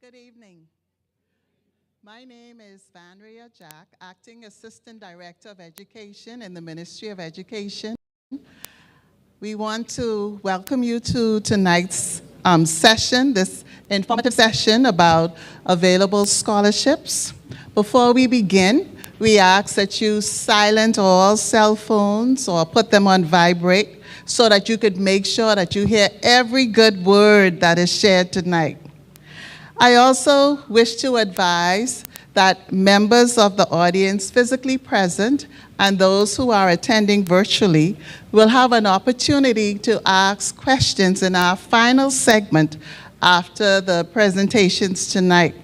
Good evening. My name is Vanria Jack, Acting Assistant Director of Education in the Ministry of Education. We want to welcome you to tonight's session, this informative session about available scholarships. Before we begin, we ask that you silence all cell phones or put them on vibrate so that you could make sure that you hear every good word that is shared tonight. I also wish to advise that members of the audience physically present and those who are attending virtually will have an opportunity to ask questions in our final segment after the presentations tonight.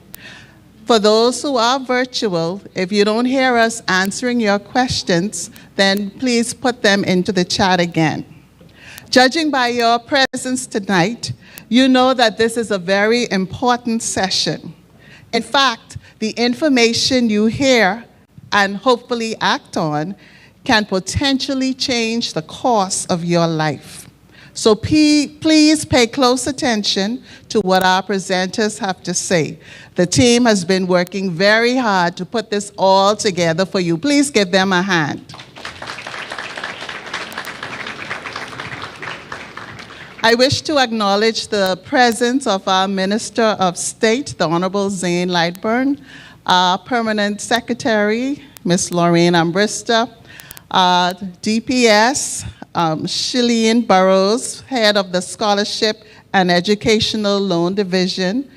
For those who are virtual, if you don't hear us answering your questions, then please put them into the chat again. Judging by your presence tonight, you know that this is a very important session. In fact, the information you hear and hopefully act on can potentially change the course of your life. So please pay close attention to what our presenters have to say. The team has been working very hard to put this all together for you. Please give them a hand. I wish to acknowledge the presence of our Minister of State, the Honorable Zane Lightburn, our Permanent Secretary, Ms. Lorraine Ambrista, DPS, Shillian Burrows, Head of the Scholarship and Educational Loan Division,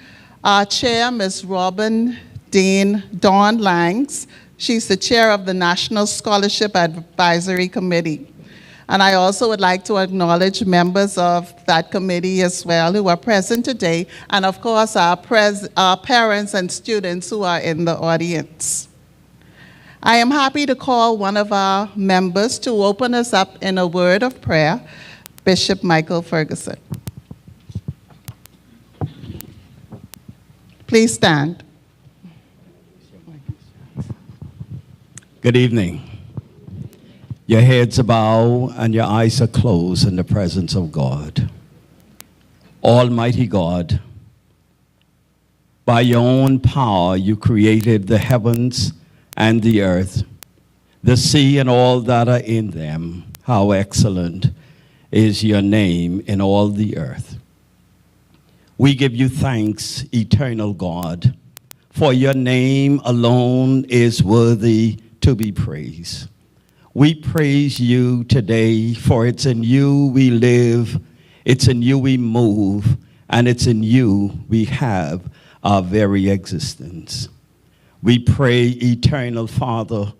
our Chair, Ms. Robin Dawn Langs. She's the Chair of the National Scholarship Advisory Committee. And I also would like to acknowledge members of that committee as well who are present today, and of course our parents and students who are in the audience. I am happy to call one of our members to open us up in a word of prayer, Bishop Michael Ferguson. Please stand. Good evening. Your heads are bowed and your eyes are closed in the presence of God. Almighty God, by your own power you created the heavens and the earth, the sea and all that are in them. How excellent is your name in all the earth. We give you thanks, eternal God, for your name alone is worthy to be praised. We praise you today, for it's in you we live, it's in you we move, and it's in you we have our very existence. We pray, eternal Father,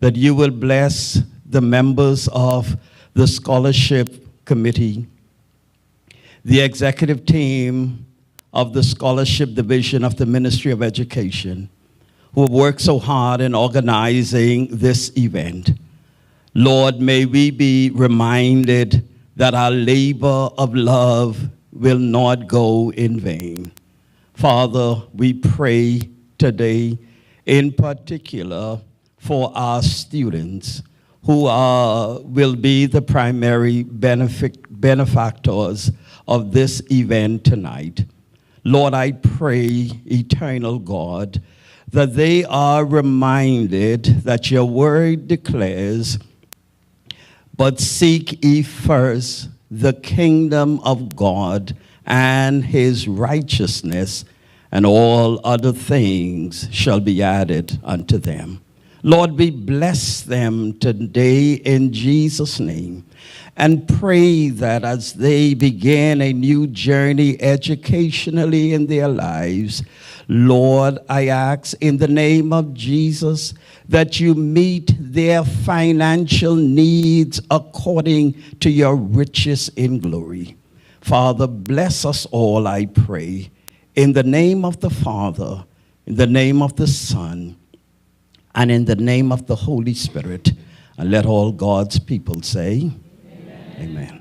that you will bless the members of the Scholarship Committee, the executive team of the Scholarship Division of the Ministry of Education, who have worked so hard in organizing this event. Lord, may we be reminded that our labor of love will not go in vain. Father, we pray today in particular for our students who will be the primary benefactors of this event tonight. Lord, I pray, eternal God, that they are reminded that your word declares, but seek ye first the kingdom of God and his righteousness, and all other things shall be added unto them. Lord, we bless them today in Jesus' name, and pray that as they begin a new journey educationally in their lives, Lord, I ask in the name of Jesus that you meet their financial needs according to your riches in glory. Father, bless us all, I pray, in the name of the Father, in the name of the Son, and in the name of the Holy Spirit. And let all God's people say, amen. Amen.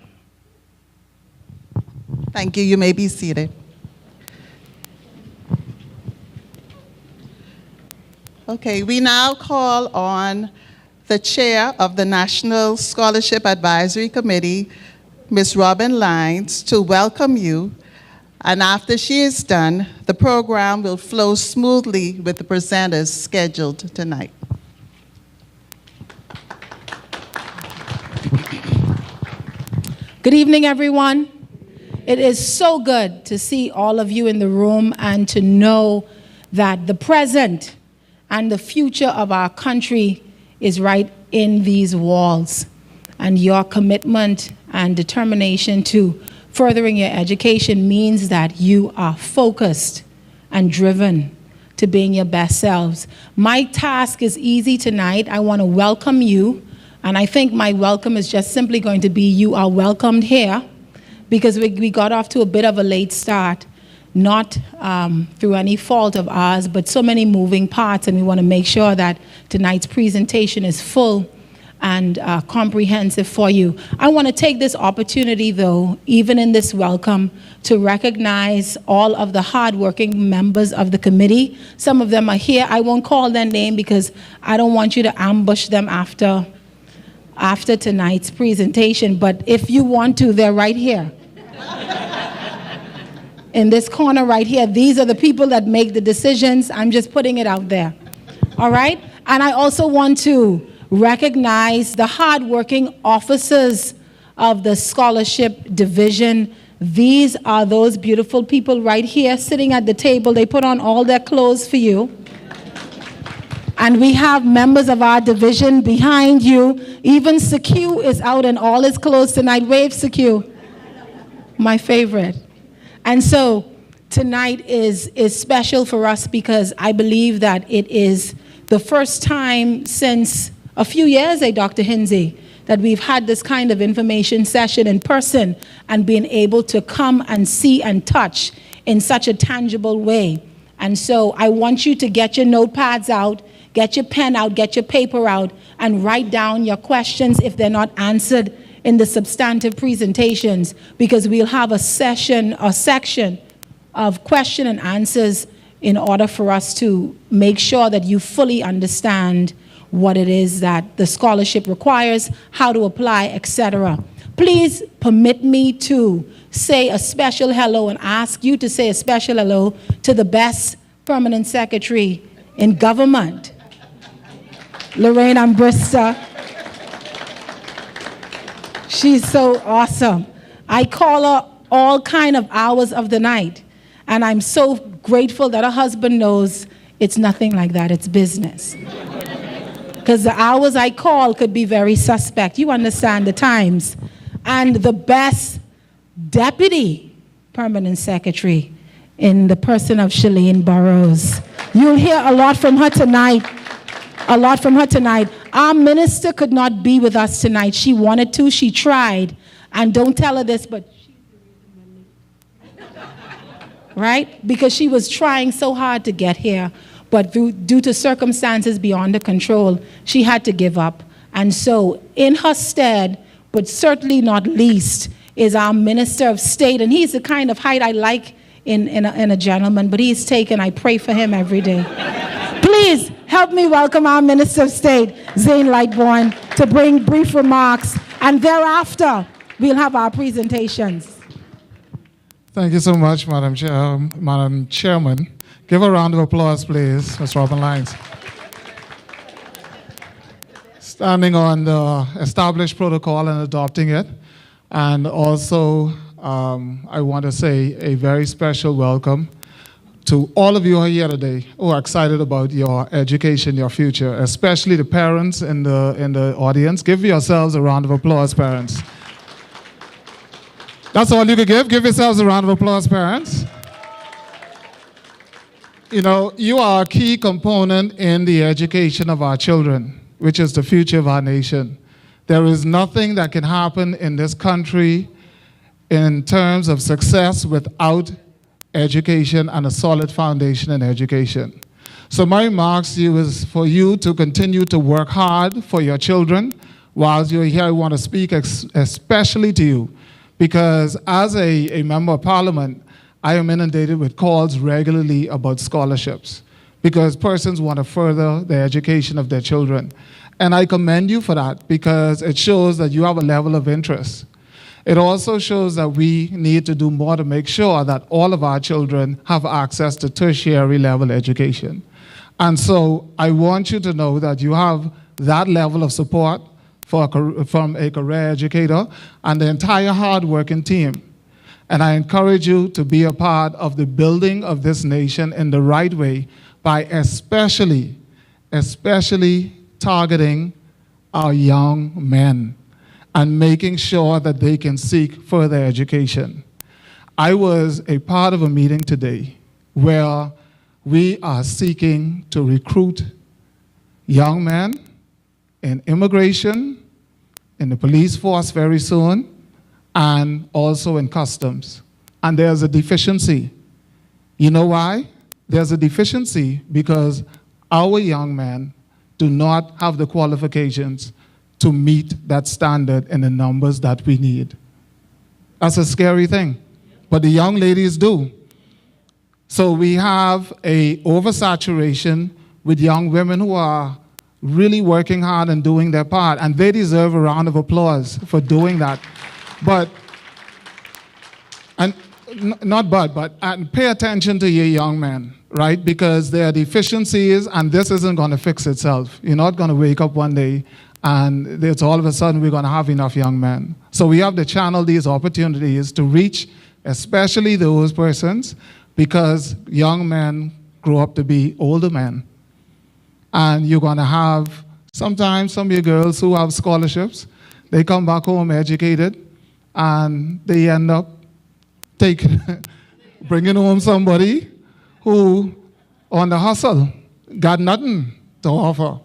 Thank you. You may be seated. Okay, we now call on the Chair of the National Scholarship Advisory Committee, Ms. Robin Lines, to welcome you And after she is done, the program will flow smoothly with the presenters scheduled tonight. Good evening, everyone. It is so good to see all of you in the room and to know that the present and the future of our country is right in these walls. And your commitment and determination to furthering your education means that you are focused and driven to being your best selves. My task is easy tonight. I want to welcome you. And I think my welcome is just simply going to be you are welcomed here, because we got off to a bit of a late start, not through any fault of ours, but so many moving parts, and we want to make sure that tonight's presentation is full and comprehensive for you. I want to take this opportunity, though, even in this welcome, to recognize all of the hardworking members of the committee. Some of them are here. I won't call their name because I don't want you to ambush them after tonight's presentation, but if you want to, they're right here. In this corner right here, these are the people that make the decisions. I'm just putting it out there. All right? And I also want to recognize the hardworking officers of the Scholarship Division. These are those beautiful people right here sitting at the table. They put on all their clothes for you. And we have members of our division behind you. Even Secu is out in all his clothes tonight. Wave, Secu. My favorite. And so tonight is special for us because I believe that it is the first time since a few years, Dr. Hinsey, that we've had this kind of information session in person and been able to come and see and touch in such a tangible way. And so I want you to get your notepads out, get your pen out, get your paper out, and write down your questions if they're not answered in the substantive presentations, because we'll have a section of question and answers in order for us to make sure that you fully understand what it is that the scholarship requires, how to apply, etc. Please permit me to say a special hello and ask you to say a special hello to the best permanent secretary in government, Lorraine Ambrista. She's so awesome. I call her all kind of hours of the night, and I'm so grateful that her husband knows it's nothing like that, it's business. Because the hours I call could be very suspect. You understand the times. And the best deputy permanent secretary in the person of Shalene Burrows. You'll hear a lot from her tonight. A lot from her tonight. Our minister could not be with us tonight. She wanted to, she tried. And don't tell her this, but she's the reason we're late. Right? Because she was trying so hard to get here. But due to circumstances beyond her control, she had to give up. And so in her stead, but certainly not least, is our Minister of State. And he's the kind of height I like in a gentleman, but he's taken, I pray for him every day. Please help me welcome our Minister of State, Zane Lightbourne, to bring brief remarks. And thereafter, we'll have our presentations. Thank you so much, Madam Chairman. Give a round of applause, please, Ms. Robin Lyons. Standing on the established protocol and adopting it. And also, I want to say a very special welcome to all of you who are here today who are excited about your education, your future, especially the parents in the audience. Give yourselves a round of applause, parents. That's all you can give. Give yourselves a round of applause, parents. You know, you are a key component in the education of our children, which is the future of our nation. There is nothing that can happen in this country in terms of success without education and a solid foundation in education. So my remarks to you is for you to continue to work hard for your children. Whilst you're here, I want to speak especially to you, because as a member of parliament, I am inundated with calls regularly about scholarships because persons want to further the education of their children. And I commend you for that because it shows that you have a level of interest. It also shows that we need to do more to make sure that all of our children have access to tertiary level education. And so I want you to know that you have that level of support from a career educator and the entire hard-working team. And I encourage you to be a part of the building of this nation in the right way by especially targeting our young men and making sure that they can seek further education. I was a part of a meeting today where we are seeking to recruit young men in immigration, in the police force very soon, and also in customs. And there's a deficiency. You know why? There's a deficiency because our young men do not have the qualifications to meet that standard in the numbers that we need. That's a scary thing. But the young ladies do. So we have an oversaturation with young women who are really working hard and doing their part, and they deserve a round of applause for doing that. And pay attention to your young men, right? Because there are deficiencies, and this isn't going to fix itself. You're not going to wake up one day and it's all of a sudden we're going to have enough young men. So we have to channel these opportunities to reach especially those persons, because young men grow up to be older men. And you're going to have sometimes some of your girls who have scholarships, they come back home educated, and they end up bringing home somebody who, on the hustle, got nothing to offer.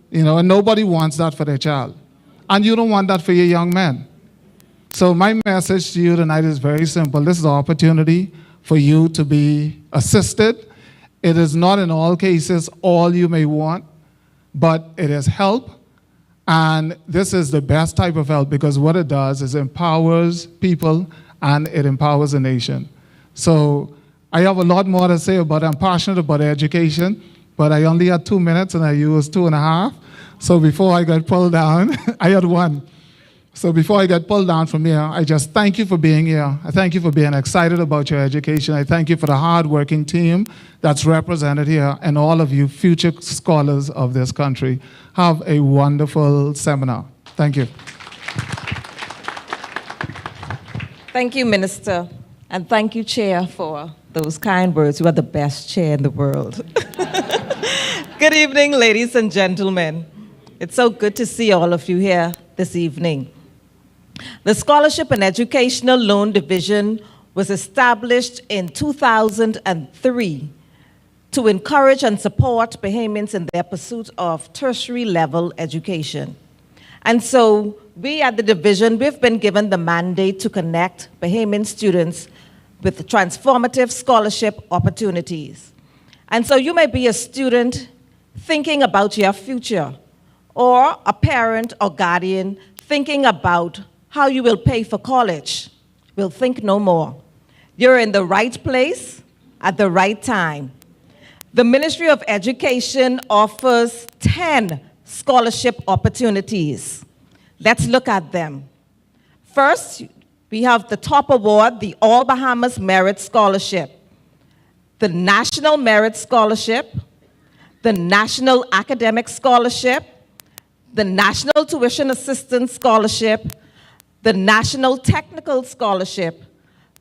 You know, and nobody wants that for their child. And you don't want that for your young men. So my message to you tonight is very simple. This is an opportunity for you to be assisted. It is not in all cases all you may want, but it is help. And this is the best type of help, because what it does is empowers people and it empowers a nation. So I have a lot more to say about it. I'm passionate about education, but I only had 2 minutes and I used 2.5. So before I got pulled down, I had 1. So before I get pulled down from here, I just thank you for being here. I thank you for being excited about your education. I thank you for the hard-working team that's represented here and all of you future scholars of this country. Have a wonderful seminar. Thank you. Thank you, Minister. And thank you, Chair, for those kind words. You are the best chair in the world. Good evening, ladies and gentlemen. It's so good to see all of you here this evening. The Scholarship and Educational Loan Division was established in 2003 to encourage and support Bahamians in their pursuit of tertiary level education. And so we at the division, we've been given the mandate to connect Bahamian students with transformative scholarship opportunities. And so you may be a student thinking about your future, or a parent or guardian thinking about how you will pay for college. We'll think no more. You're in the right place at the right time. The Ministry of Education offers 10 scholarship opportunities. Let's look at them. First, we have the top award, the All Bahamas Merit Scholarship, the National Merit Scholarship, the National Academic Scholarship, the National Tuition Assistance Scholarship, the National Technical Scholarship,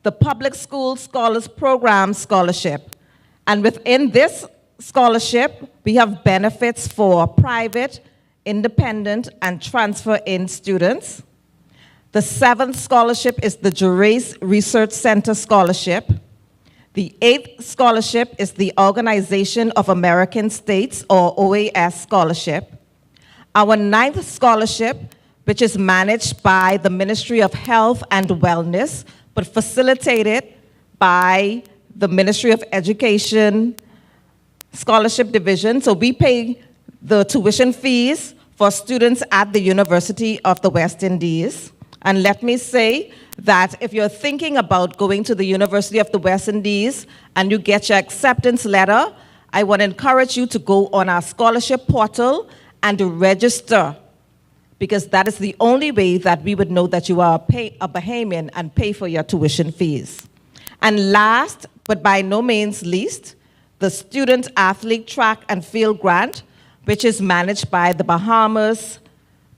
the Public School Scholars Program Scholarship. And within this scholarship, we have benefits for private, independent, and transfer-in students. The 7th scholarship is the Jurais Research Center Scholarship. The 8th scholarship is the Organization of American States, or OAS Scholarship. Our 9th scholarship, which is managed by the Ministry of Health and Wellness, but facilitated by the Ministry of Education Scholarship Division. So we pay the tuition fees for students at the University of the West Indies. And let me say that if you're thinking about going to the University of the West Indies and you get your acceptance letter, I want to encourage you to go on our scholarship portal and to register, because that is the only way that we would know that you are a Bahamian and pay for your tuition fees. And last, but by no means least, the Student Athlete Track and Field Grant, which is managed by the Bahamas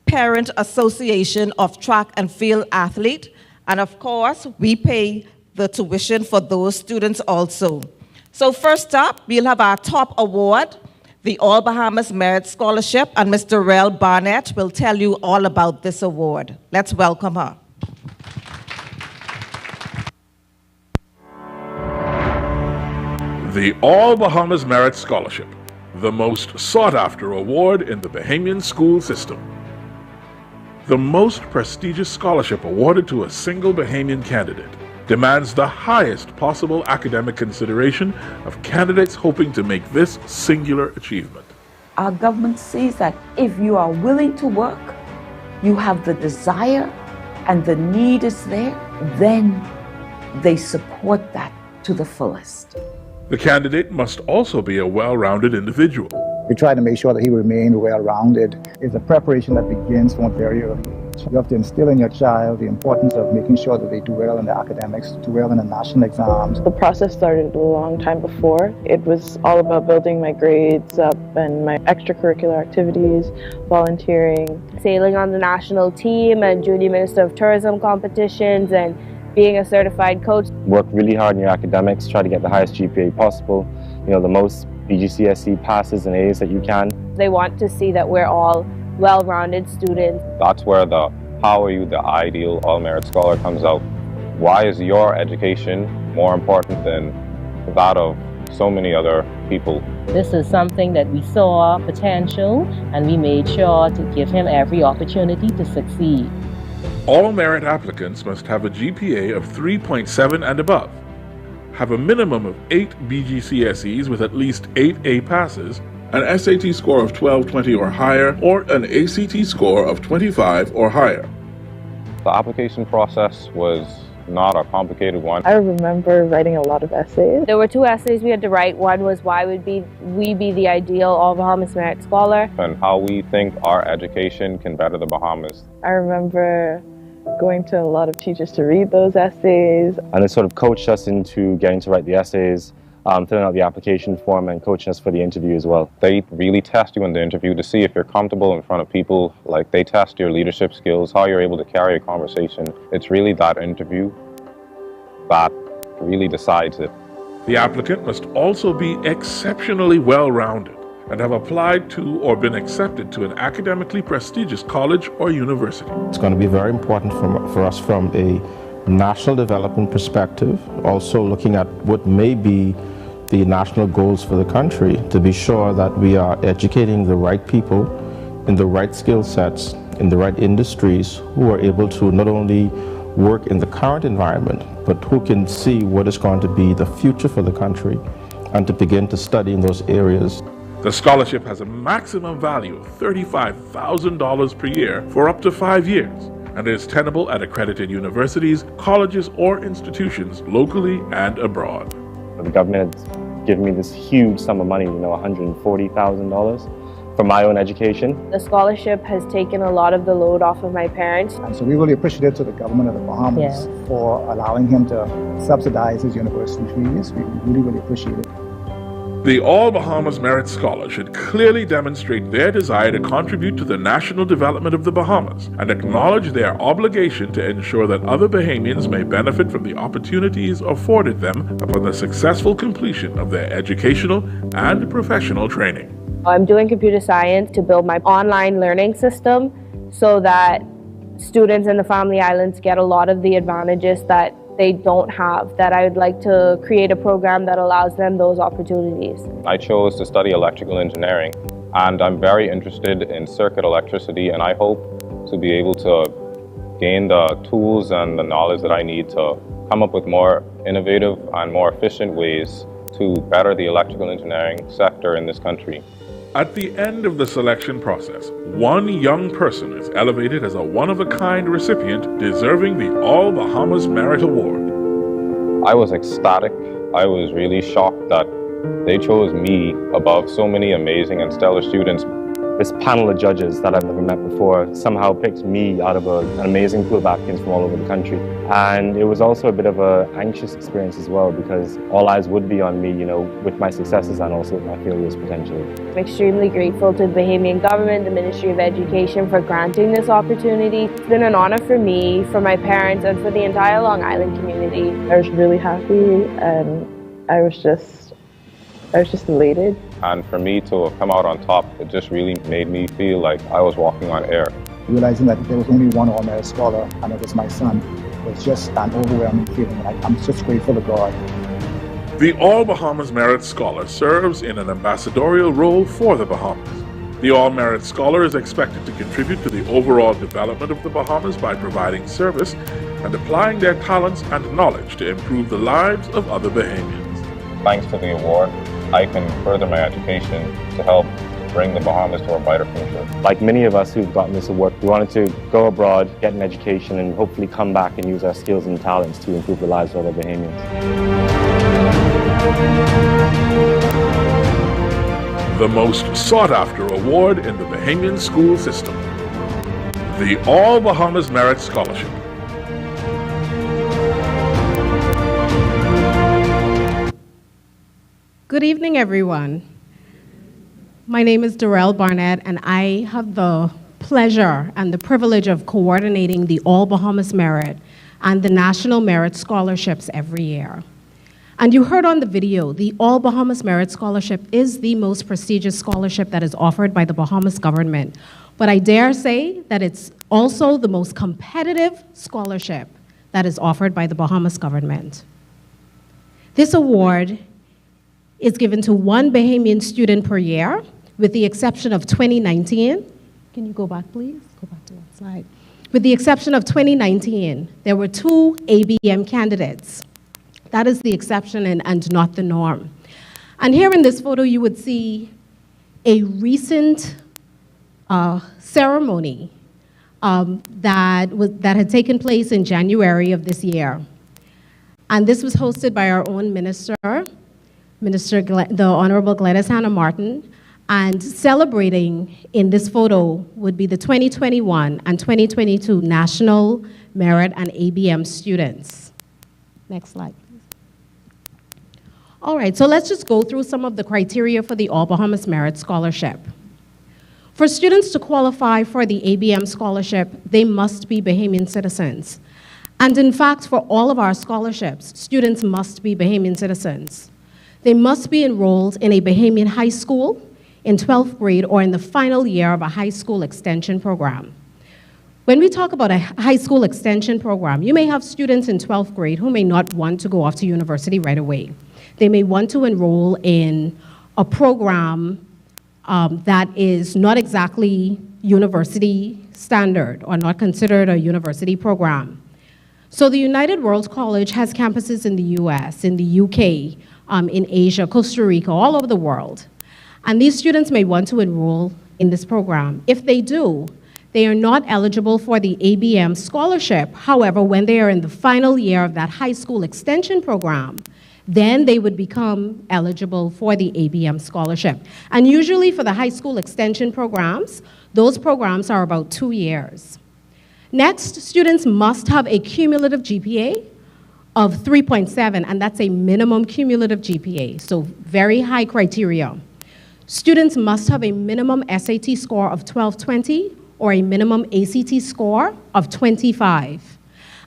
Parent Association of Track and Field Athlete. And of course, we pay the tuition for those students also. So first up, we'll have our top award, the All Bahamas Merit Scholarship, and Mr. Rel Barnett will tell you all about this award. Let's welcome her. The All Bahamas Merit Scholarship, the most sought-after award in the Bahamian school system. The most prestigious scholarship awarded to a single Bahamian candidate demands the highest possible academic consideration of candidates hoping to make this singular achievement. Our government sees that if you are willing to work, you have the desire and the need is there, then they support that to the fullest. The candidate must also be a well-rounded individual. We try to make sure that he remains well-rounded. It's a preparation that begins from a very early age. You have to instill in your child the importance of making sure that they do well in the academics, do well in the national exams. The process started a long time before. It was all about building my grades up and my extracurricular activities, volunteering. Sailing on the national team and junior minister of tourism competitions and being a certified coach. Work really hard in your academics, try to get the highest GPA possible, the most BGCSE passes and A's that you can. They want to see that we're all well-rounded students. That's where the how are you the ideal all-merit scholar comes out. Why is your education more important than that of so many other people? This is something that we saw potential and we made sure to give him every opportunity to succeed. All merit applicants must have a GPA of 3.7 and above, have a minimum of 8 BGCSEs with at least 8 A passes, an SAT score of 1220 or higher, or an ACT score of 25 or higher. The application process was not a complicated one. I remember writing a lot of essays. There were 2 essays we had to write. One was why would we be the ideal All Bahamas Merit Scholar, and how we think our education can better the Bahamas. I remember going to a lot of teachers to read those essays. And it sort of coached us into getting to write the essays, filling out the application form and coaching us for the interview as well. They really test you in the interview to see if you're comfortable in front of people. Like, they test your leadership skills, how you're able to carry a conversation. It's really that interview that really decides it. The applicant must also be exceptionally well-rounded and have applied to or been accepted to an academically prestigious college or university. It's going to be very important for us from a national development perspective, also looking at what may be the national goals for the country, to be sure that we are educating the right people in the right skill sets, in the right industries, who are able to not only work in the current environment, but who can see what is going to be the future for the country and to begin to study in those areas. The scholarship has a maximum value of $35,000 per year for up to 5 years and is tenable at accredited universities, colleges, or institutions locally and abroad. The government has given me this huge sum of money, $140,000 for my own education. The scholarship has taken a lot of the load off of my parents. And so we really appreciate to the government of the Bahamas for allowing him to subsidize his university fees. We really, really appreciate it. The All Bahamas Merit Scholar should clearly demonstrate their desire to contribute to the national development of the Bahamas and acknowledge their obligation to ensure that other Bahamians may benefit from the opportunities afforded them upon the successful completion of their educational and professional training. I'm doing computer science to build my online learning system so that students in the Family Islands get a lot of the advantages that they don't have, that I would like to create a program that allows them those opportunities. I chose to study electrical engineering, and I'm very interested in circuit electricity, and I hope to be able to gain the tools and the knowledge that I need to come up with more innovative and more efficient ways to better the electrical engineering sector in this country. At the end of the selection process, one young person is elevated as a one-of-a-kind recipient deserving the All Bahamas Merit Award. I was ecstatic. I was really shocked that they chose me above so many amazing and stellar students. this panel of judges that I've never met before somehow picked me out of an amazing pool of applicants from all over the country. And it was also a bit of an anxious experience as well, because all eyes would be on me, you know, with my successes and also with my failures potentially. I'm extremely grateful to the Bahamian government, the Ministry of Education for granting this opportunity. It's been an honor for me, for my parents, and for the entire Long Island community. I was really happy and I was just elated. And for me to have come out on top, it just really made me feel like I was walking on air. Realizing that there was only one all-merit scholar and it was my son was just an overwhelming feeling. I'm just grateful to God. The All Bahamas Merit Scholar serves in an ambassadorial role for the Bahamas. The All Merit Scholar is expected to contribute to the overall development of the Bahamas by providing service and applying their talents and knowledge to improve the lives of other Bahamians. Thanks to the award, I can further my education to help bring the Bahamas to a brighter future. Like many of us who've gotten this award, we wanted to go abroad, get an education, and hopefully come back and use our skills and talents to improve the lives of other Bahamians. The most sought-after award in the Bahamian school system, the All Bahamas Merit Scholarship. Good evening, everyone. My name is Darrell Barnett, and I have the pleasure and the privilege of coordinating the All Bahamas Merit and the National Merit Scholarships every year. And you heard on the video, the All Bahamas Merit Scholarship is the most prestigious scholarship that is offered by the Bahamas government. But I dare say that it's also the most competitive scholarship that is offered by the Bahamas government. This award is given to one Bahamian student per year, with the exception of 2019. Can you go back, please? Go back to that slide. With the exception of 2019, there were 2 ABM candidates. That is the exception and not the norm. And here in this photo, you would see a recent ceremony that had taken place in January of this year. And this was hosted by our own minister, the Honorable Gladys Hannah Martin, and celebrating in this photo would be the 2021 and 2022 National Merit and ABM students. Next slide, please. All right, so let's just go through some of the criteria for the All Bahamas Merit Scholarship. For students to qualify for the ABM scholarship, they must be Bahamian citizens. And in fact, for all of our scholarships, students must be Bahamian citizens. They must be enrolled in a Bahamian high school in 12th grade or in the final year of a high school extension program. When we talk about a high school extension program, you may have students in 12th grade who may not want to go off to university right away. They may want to enroll in a program that is not exactly university standard or not considered a university program. So the United World College has campuses in the US, in the UK, in Asia, Costa Rica, all over the world. And these students may want to enroll in this program. If they do, they are not eligible for the ABM scholarship. However, when they are in the final year of that high school extension program, then they would become eligible for the ABM scholarship. And usually for the high school extension programs, those programs are about 2 years. Next, students must have a cumulative GPA of 3.7, and that's a minimum cumulative GPA, so very high criteria. Students must have a minimum SAT score of 1220 or a minimum ACT score of 25.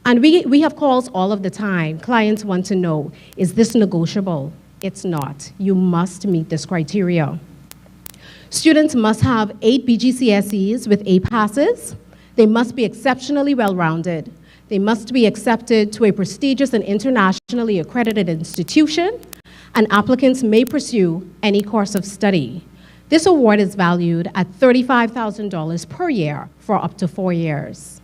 And we have calls all of the time. Clients want to know, is this negotiable? It's not. You must meet this criteria. Students must have 8 BGCSEs with A passes. They must be exceptionally well-rounded. They must be accepted to a prestigious and internationally accredited institution, and applicants may pursue any course of study. This award is valued at $35,000 per year for up to 4 years.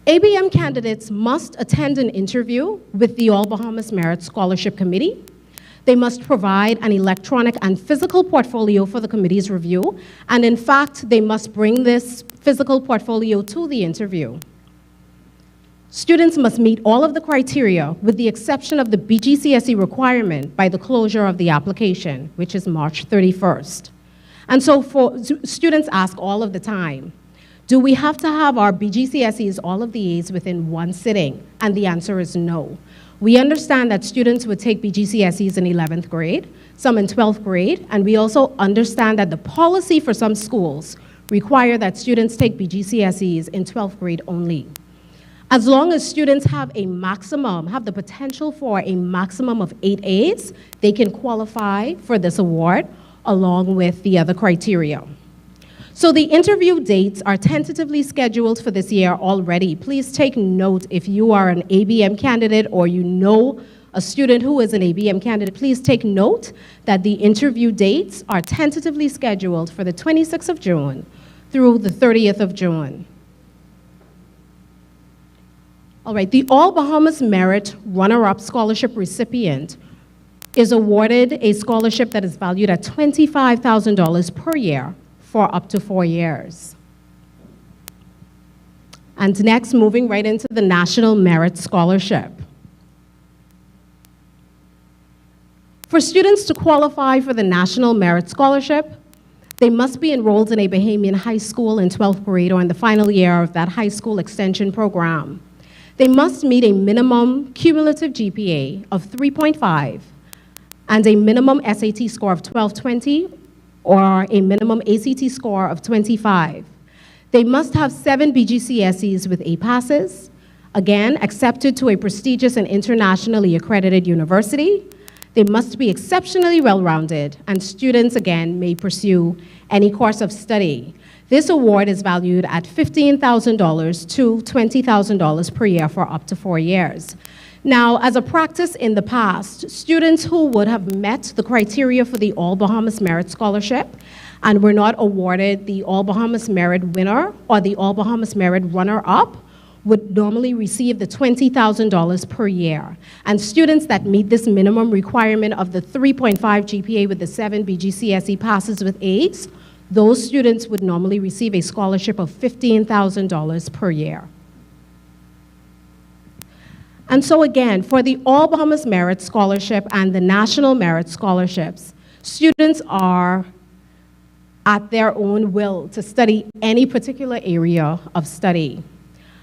ABM candidates must attend an interview with the All Bahamas Merit Scholarship Committee. They must provide an electronic and physical portfolio for the committee's review, and in fact, they must bring this physical portfolio to the interview. Students must meet all of the criteria with the exception of the BGCSE requirement by the closure of the application, which is March 31st. And so students ask all of the time, do we have to have our BGCSEs, all of the A's, within one sitting? And the answer is no. We understand that students would take BGCSEs in 11th grade, some in 12th grade, and we also understand that the policy for some schools require that students take BGCSEs in 12th grade only. As long as students have the potential for a maximum of 8 A's, they can qualify for this award along with the other criteria. So the interview dates are tentatively scheduled for this year already. Please take note if you are an ABM candidate or you know a student who is an ABM candidate, please take note that the interview dates are tentatively scheduled for the 26th of June through the 30th of June. All right, the All Bahamas Merit Runner-Up Scholarship recipient is awarded a scholarship that is valued at $25,000 per year for up to 4 years. And next, moving right into the National Merit Scholarship. For students to qualify for the National Merit Scholarship, they must be enrolled in a Bahamian high school in 12th grade or in the final year of that high school extension program. They must meet a minimum cumulative GPA of 3.5 and a minimum SAT score of 1220 or a minimum ACT score of 25. They must have 7 BGCSEs with A passes, again, accepted to a prestigious and internationally accredited university. They must be exceptionally well-rounded, and students, again, may pursue any course of study. This award is valued at $15,000 to $20,000 per year for up to 4 years. Now, as a practice in the past, students who would have met the criteria for the All Bahamas Merit Scholarship and were not awarded the All Bahamas Merit Winner or the All Bahamas Merit Runner-Up would normally receive the $20,000 per year. And students that meet this minimum requirement of the 3.5 GPA with the 7 BGCSE passes with A's, those students would normally receive a scholarship of $15,000 per year. And so again, for the All Bahamas Merit Scholarship and the National Merit Scholarships, students are at their own will to study any particular area of study.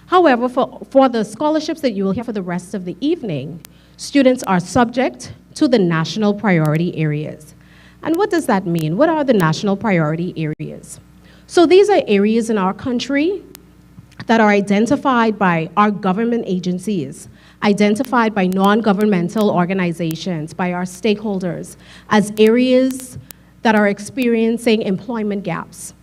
However, for the scholarships that you will hear for the rest of the evening, students are subject to the national priority areas. And what does that mean? What are the national priority areas? So these are areas in our country that are identified by our government agencies, identified by non-governmental organizations, by our stakeholders, as areas that are experiencing employment gaps.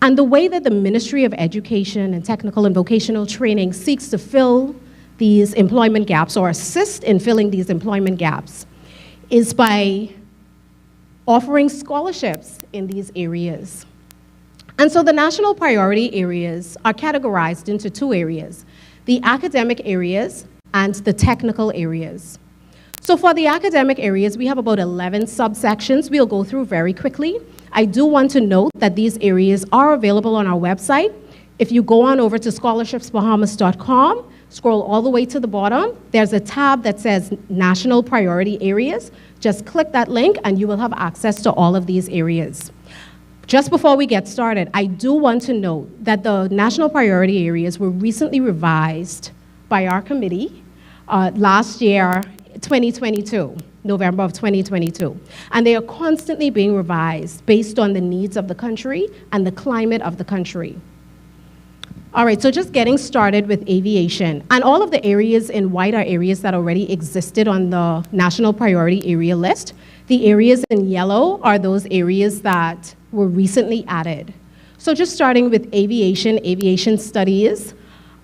And the way that the Ministry of Education and Technical and Vocational Training seeks to fill these employment gaps or assist in filling these employment gaps is by offering scholarships in these areas. And so the national priority areas are categorized into 2 areas, the academic areas and the technical areas. So for the academic areas, we have about 11 subsections we'll go through very quickly. I do want to note that these areas are available on our website. If you go on over to scholarshipsbahamas.com, scroll all the way to the bottom, there's a tab that says National Priority Areas. Just click that link and you will have access to all of these areas. Just before we get started, I do want to note that the National Priority Areas were recently revised by our committee last year, 2022, November of 2022. And they are constantly being revised based on the needs of the country and the climate of the country. All right, so just getting started with aviation. And all of the areas in white are areas that already existed on the National Priority Area list. The areas in yellow are those areas that were recently added. So just starting with aviation, aviation studies.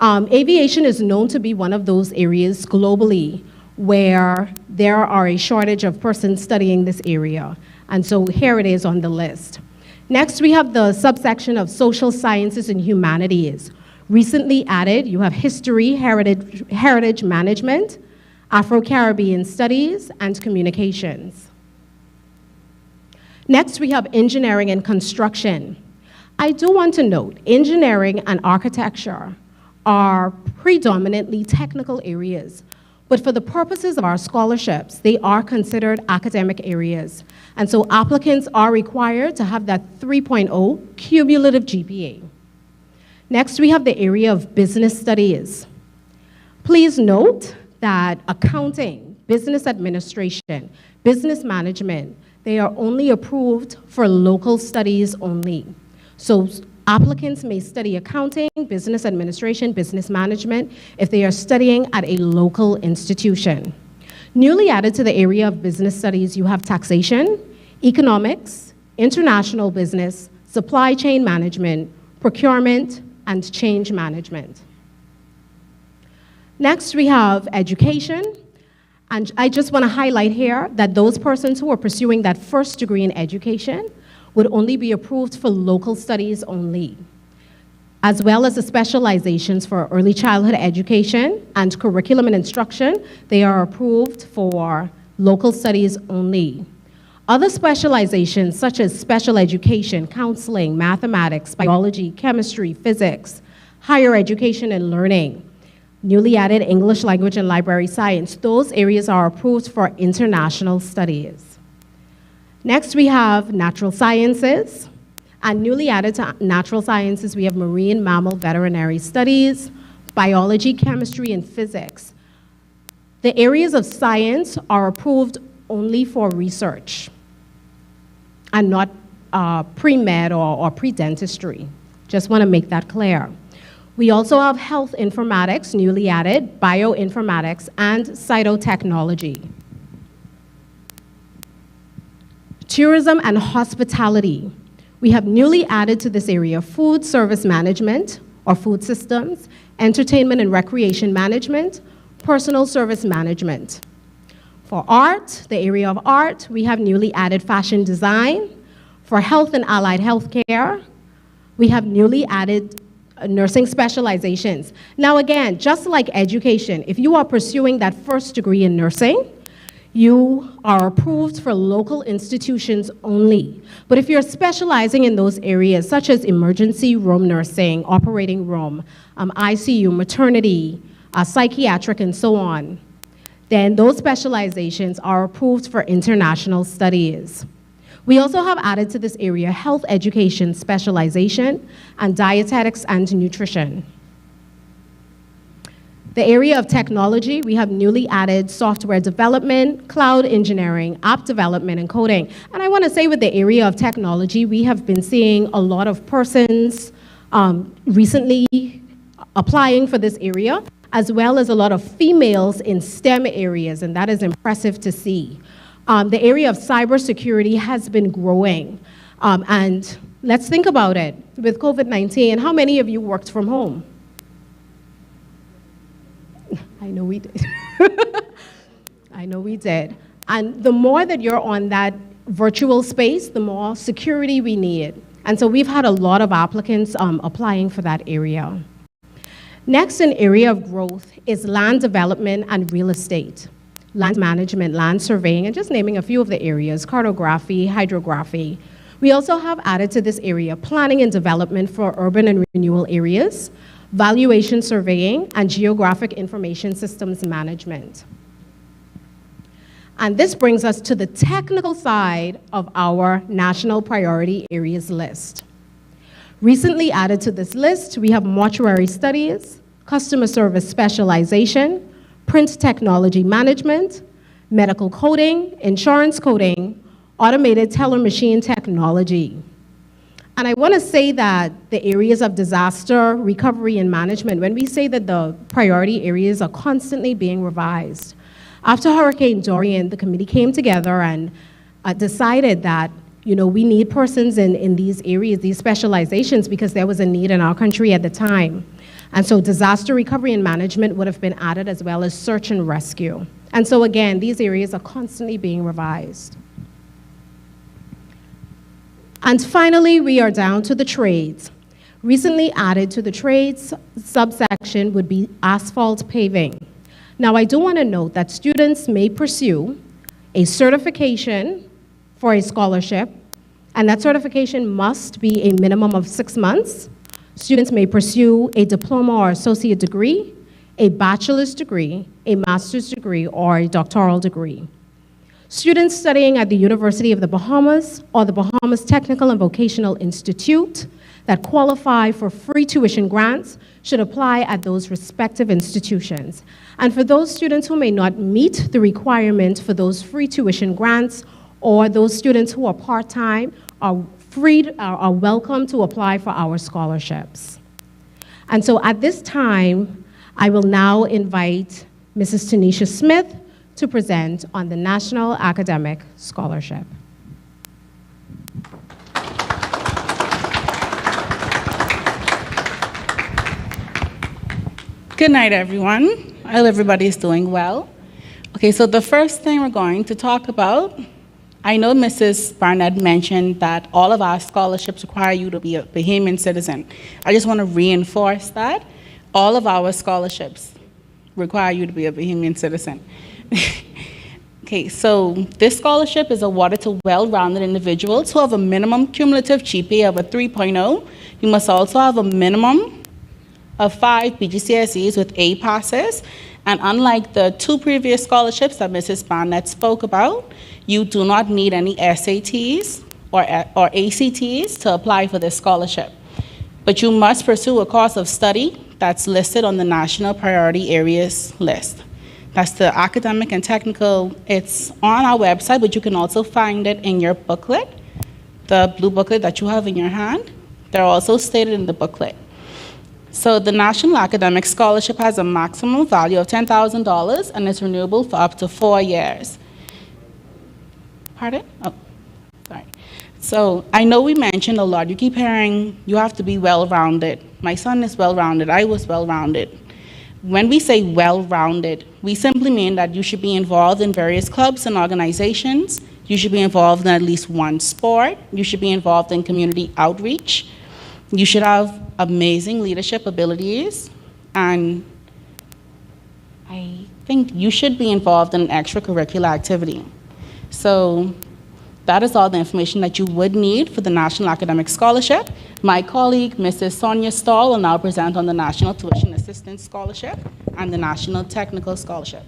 Aviation is known to be one of those areas globally where there are a shortage of persons studying this area. And so here it is on the list. Next, we have the subsection of social sciences and humanities. Recently added, you have history, heritage management, Afro-Caribbean studies, and communications. Next, we have engineering and construction. I do want to note, engineering and architecture are predominantly technical areas, But for the purposes of our scholarships, they are considered academic areas. And so applicants are required to have that 3.0 cumulative GPA. Next, we have the area of business studies. Please note that accounting, business administration, business management, they are only approved for local studies only. So applicants may study accounting, business administration, business management if they are studying at a local institution. Newly added to the area of business studies, you have taxation, economics, international business, supply chain management, procurement, and change management. Next, we have education. And I just want to highlight here that those persons who are pursuing that first degree in education would only be approved for local studies only, as well as the specializations for early childhood education and curriculum and instruction. They are approved for local studies only. Other specializations such as special education, counseling, mathematics, biology, chemistry, physics, higher education and learning, newly added English language and library science, those areas are approved for international studies. Next, we have natural sciences, and newly added to natural sciences, we have marine mammal veterinary studies, biology, chemistry, and physics. The areas of science are approved only for research and not pre-med or pre-dentistry. Just want to make that clear. We also have health informatics, newly added, bioinformatics, and cytotechnology. Tourism and hospitality. We have newly added to this area food service management or food systems, entertainment and recreation management, personal service management. For art, the area of art, we have newly added fashion design. For health and allied healthcare, we have newly added nursing specializations. Now again, just like education, if you are pursuing that first degree in nursing, you are approved for local institutions only. But if you're specializing in those areas, such as emergency room nursing, operating room, ICU, maternity, psychiatric, and so on, then those specializations are approved for international studies. We also have added to this area health education specialization and dietetics and nutrition. The area of technology, we have newly added software development, cloud engineering, app development, and coding. And I want to say with the area of technology, we have been seeing a lot of persons recently applying for this area, as well as a lot of females in STEM areas, and that is impressive to see. The area of cybersecurity has been growing. And let's think about it. With COVID-19, how many of you worked from home? I know we did. I know we did. And the more that you're on that virtual space, the more security we need. And so we've had a lot of applicants applying for that area. Next, an area of growth is land development and real estate. Land management, land surveying, and just naming a few of the areas, cartography, hydrography. We also have added to this area planning and development for urban and renewal areas, valuation surveying, and geographic information systems management. And this brings us to the technical side of our national priority areas list. Recently added to this list, we have mortuary studies, customer service specialization, print technology management, medical coding, insurance coding, automated teller machine technology. And I want to say that the areas of disaster recovery and management, when we say that the priority areas are constantly being revised. After Hurricane Dorian, the committee came together and decided that we need persons in these areas, these specializations, because there was a need in our country at the time. And so disaster recovery and management would have been added, as well as search and rescue. And so again, these areas are constantly being revised. And finally, we are down to the trades. Recently added to the trades subsection would be asphalt paving. Now, I do want to note that students may pursue a certification for a scholarship, and that certification must be a minimum of 6 months. Students may pursue a diploma or associate degree, a bachelor's degree, a master's degree, or a doctoral degree. Students studying at the University of the Bahamas or the Bahamas Technical and Vocational Institute that qualify for free tuition grants should apply at those respective institutions. And for those students who may not meet the requirement for those free tuition grants, or those students who are part-time are welcome to apply for our scholarships. And so at this time, I will now invite Mrs. Tanisha Smith to present on the National Academic Scholarship. Good night, everyone. I hope everybody is doing well. Okay, so the first thing we're going to talk about, I know Mrs. Barnett mentioned that all of our scholarships require you to be a Bahamian citizen. I just want to reinforce that. All of our scholarships require you to be a Bahamian citizen. Okay, so this scholarship is awarded to well-rounded individuals who have a minimum cumulative GPA of a 3.0. You must also have a minimum of 5 BGCSEs with A passes. And unlike the 2 previous scholarships that Mrs. Barnett spoke about, you do not need any SATs or ACTs to apply for this scholarship. But you must pursue a course of study that's listed on the National Priority Areas list. That's the academic and technical. It's on our website, but you can also find it in your booklet, the blue booklet that you have in your hand. They're also stated in the booklet. So the National Academic Scholarship has a maximum value of $10,000 and is renewable for up to 4 years. Pardon? Oh, sorry. So I know we mentioned a lot. You keep hearing you have to be well-rounded. My son is well-rounded. I was well-rounded. When we say well-rounded, we simply mean that you should be involved in various clubs and organizations. You should be involved in at least one sport. You should be involved in community outreach. You should have amazing leadership abilities, and I think you should be involved in an extracurricular activity. So that is all the information that you would need for the National Academic Scholarship. My colleague, Mrs. Sonia Stahl, will now present on the National Tuition Assistance Scholarship and the National Technical Scholarship.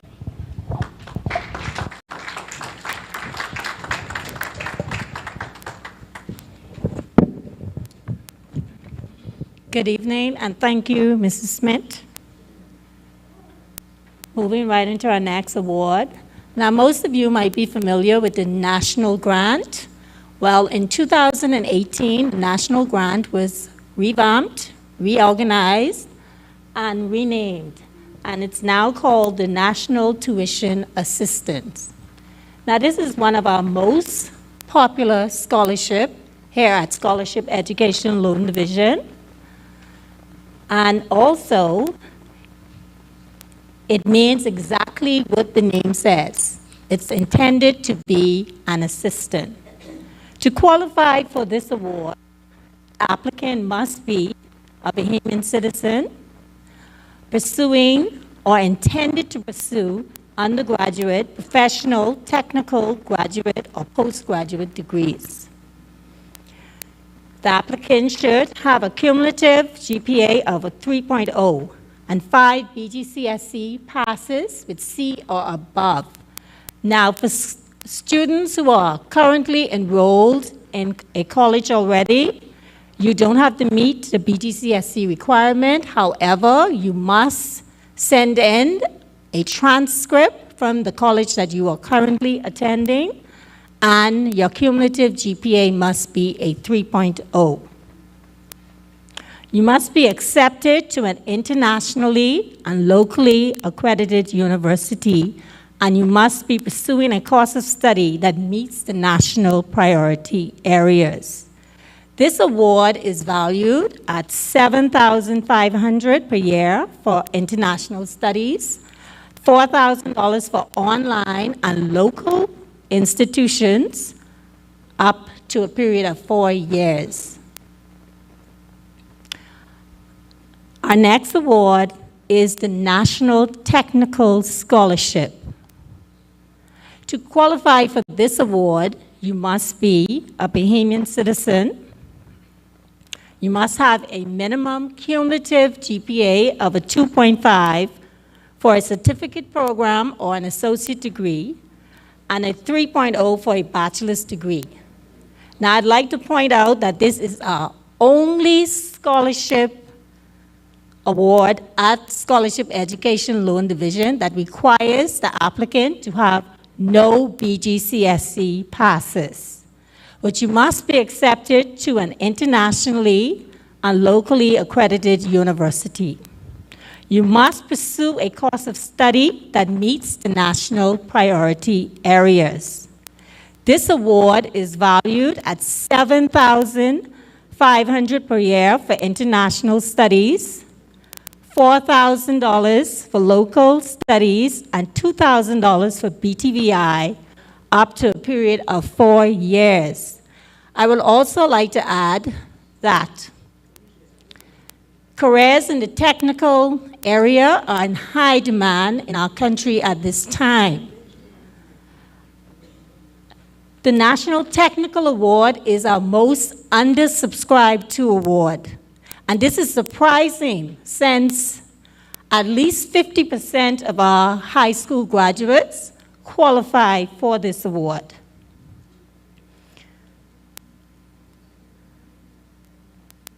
Good evening, and thank you, Mrs. Smith. Moving right into our next award. Now, most of you might be familiar with the National Grant. Well, in 2018, the National Grant was revamped, reorganized, and renamed, and it's now called the National Tuition Assistance. Now, this is one of our most popular scholarships here at Scholarship Education Loan Division. And also, it means exactly what the name says. It's intended to be an assistant. To qualify for this award, the applicant must be a Bahamian citizen, pursuing or intended to pursue undergraduate, professional, technical, graduate, or postgraduate degrees. The applicant should have a cumulative GPA of a 3.0 and 5 BGCSE passes with C or above. Now, for students who are currently enrolled in a college already, you don't have to meet the BGCSE requirement. However, you must send in a transcript from the college that you are currently attending, and your cumulative GPA must be a 3.0. You must be accepted to an internationally and locally accredited university, and you must be pursuing a course of study that meets the national priority areas. This award is valued at $7,500 per year for international studies, $4,000 for online and local institutions, up to a period of 4 years. Our next award is the National Technical Scholarship. To qualify for this award, you must be a Bahamian citizen. You must have a minimum cumulative GPA of a 2.5 for a certificate program or an associate degree, and a 3.0 for a bachelor's degree. Now, I'd like to point out that this is our only scholarship award at Scholarship Education Loan Division that requires the applicant to have no BGCSE passes, but you must be accepted to an internationally and locally accredited university. You must pursue a course of study that meets the national priority areas. This award is valued at $7,500 per year for international studies, $4,000 for local studies, and $2,000 for BTVI, up to a period of 4 years. I would also like to add that careers in the technical area are in high demand in our country at this time. The National Technical Award is our most undersubscribed to award. And this is surprising since at least 50% of our high school graduates qualify for this award.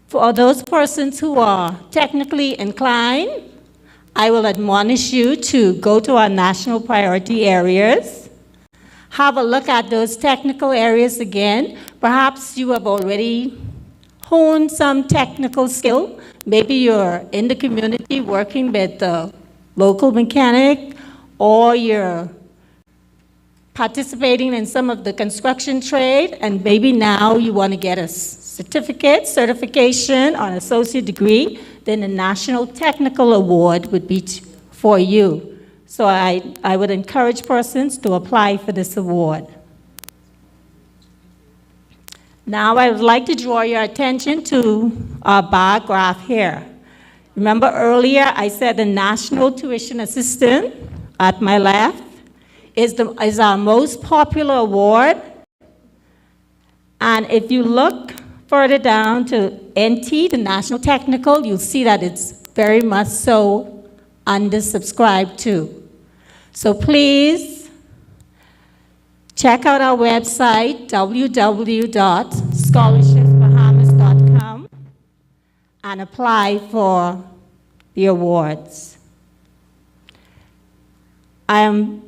For those persons who are technically inclined, I will admonish you to go to our national priority areas, have a look at those technical areas again. Perhaps you have already honed some technical skill. Maybe you're in the community working with the local mechanic, or you're participating in some of the construction trade, and maybe now you want to get a certificate, certification, or an associate degree, then the National Technical Award would be for you. So I would encourage persons to apply for this award. Now I would like to draw your attention to our bar graph here. Remember earlier I said the National Tuition Assistant at my left is our most popular award. And if you look further down to NT, the National Technical, you'll see that it's very much so undersubscribed to. So please check out our website, www.scholarshipsbahamas.com, and apply for the awards.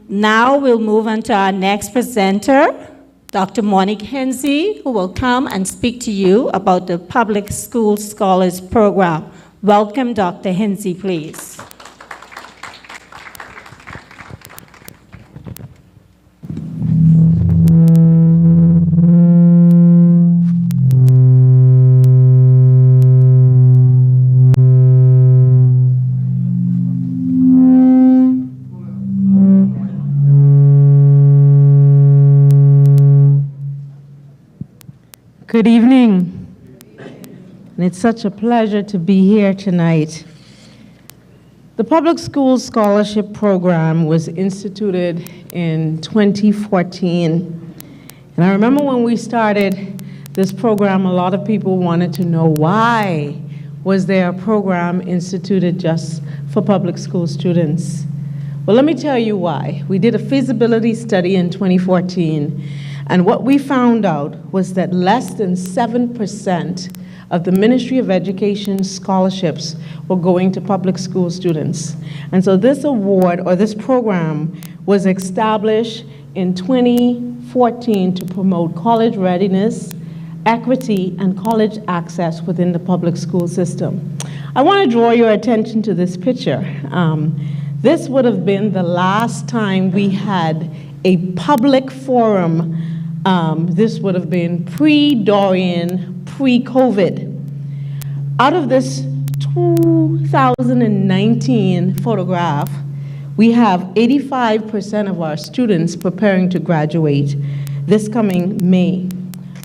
Now we'll move on to our next presenter, Dr. Monique Hensey, who will come and speak to you about the Public School Scholars Program. Welcome, Dr. Hensey, please. Good evening. And it's such a pleasure to be here tonight. The Public School Scholarship Program was instituted in 2014. And I remember when we started this program, a lot of people wanted to know why was there a program instituted just for public school students. Well, let me tell you why. We did a feasibility study in 2014. And what we found out was that less than 7% of the Ministry of Education scholarships were going to public school students. And so this award, or this program, was established in 2014 to promote college readiness, equity, and college access within the public school system. I want to draw your attention to this picture. This would have been the last time we had a public forum. This would have been pre-Dorian, pre-COVID. Out of this 2019 photograph, we have 85% of our students preparing to graduate this coming May.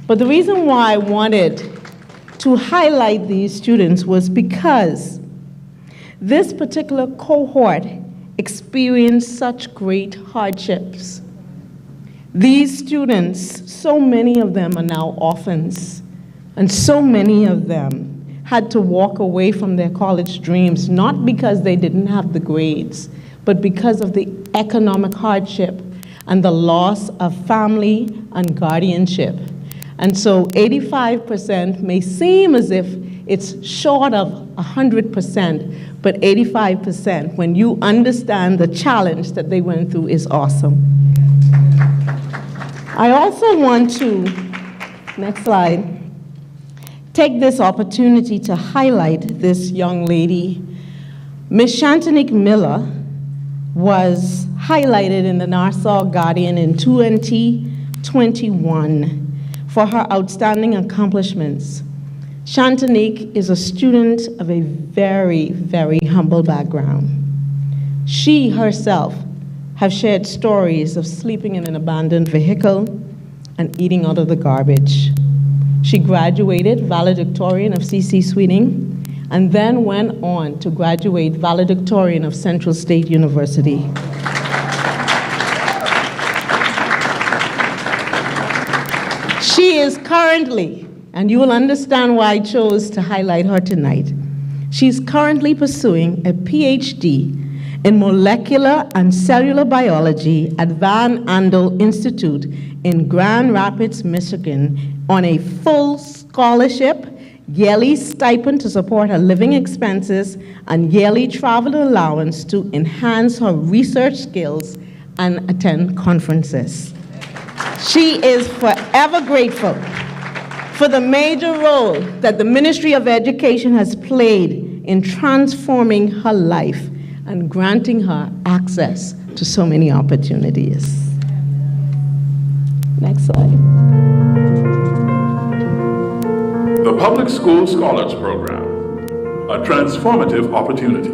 But the reason why I wanted to highlight these students was because this particular cohort experienced such great hardships. These students, so many of them are now orphans, and so many of them had to walk away from their college dreams, not because they didn't have the grades, but because of the economic hardship and the loss of family and guardianship. And so 85% may seem as if it's short of 100%, but 85%, when you understand the challenge that they went through, is awesome. I also want to, next slide, take this opportunity to highlight this young lady. Ms. Shantanique Miller was highlighted in the Nassau Guardian in 2021 for her outstanding accomplishments. Shantanique is a student of a very, very humble background. She herself has shared stories of sleeping in an abandoned vehicle and eating out of the garbage. She graduated valedictorian of C.C. Sweeting and then went on to graduate valedictorian of Central State University. She is currently, and you will understand why I chose to highlight her tonight, she's currently pursuing a PhD in molecular and cellular biology at Van Andel Institute in Grand Rapids, Michigan, on a full scholarship, yearly stipend to support her living expenses, and yearly travel allowance to enhance her research skills and attend conferences. She is forever grateful for the major role that the Ministry of Education has played in transforming her life and granting her access to so many opportunities. Next slide. The Public School Scholars Program, a transformative opportunity.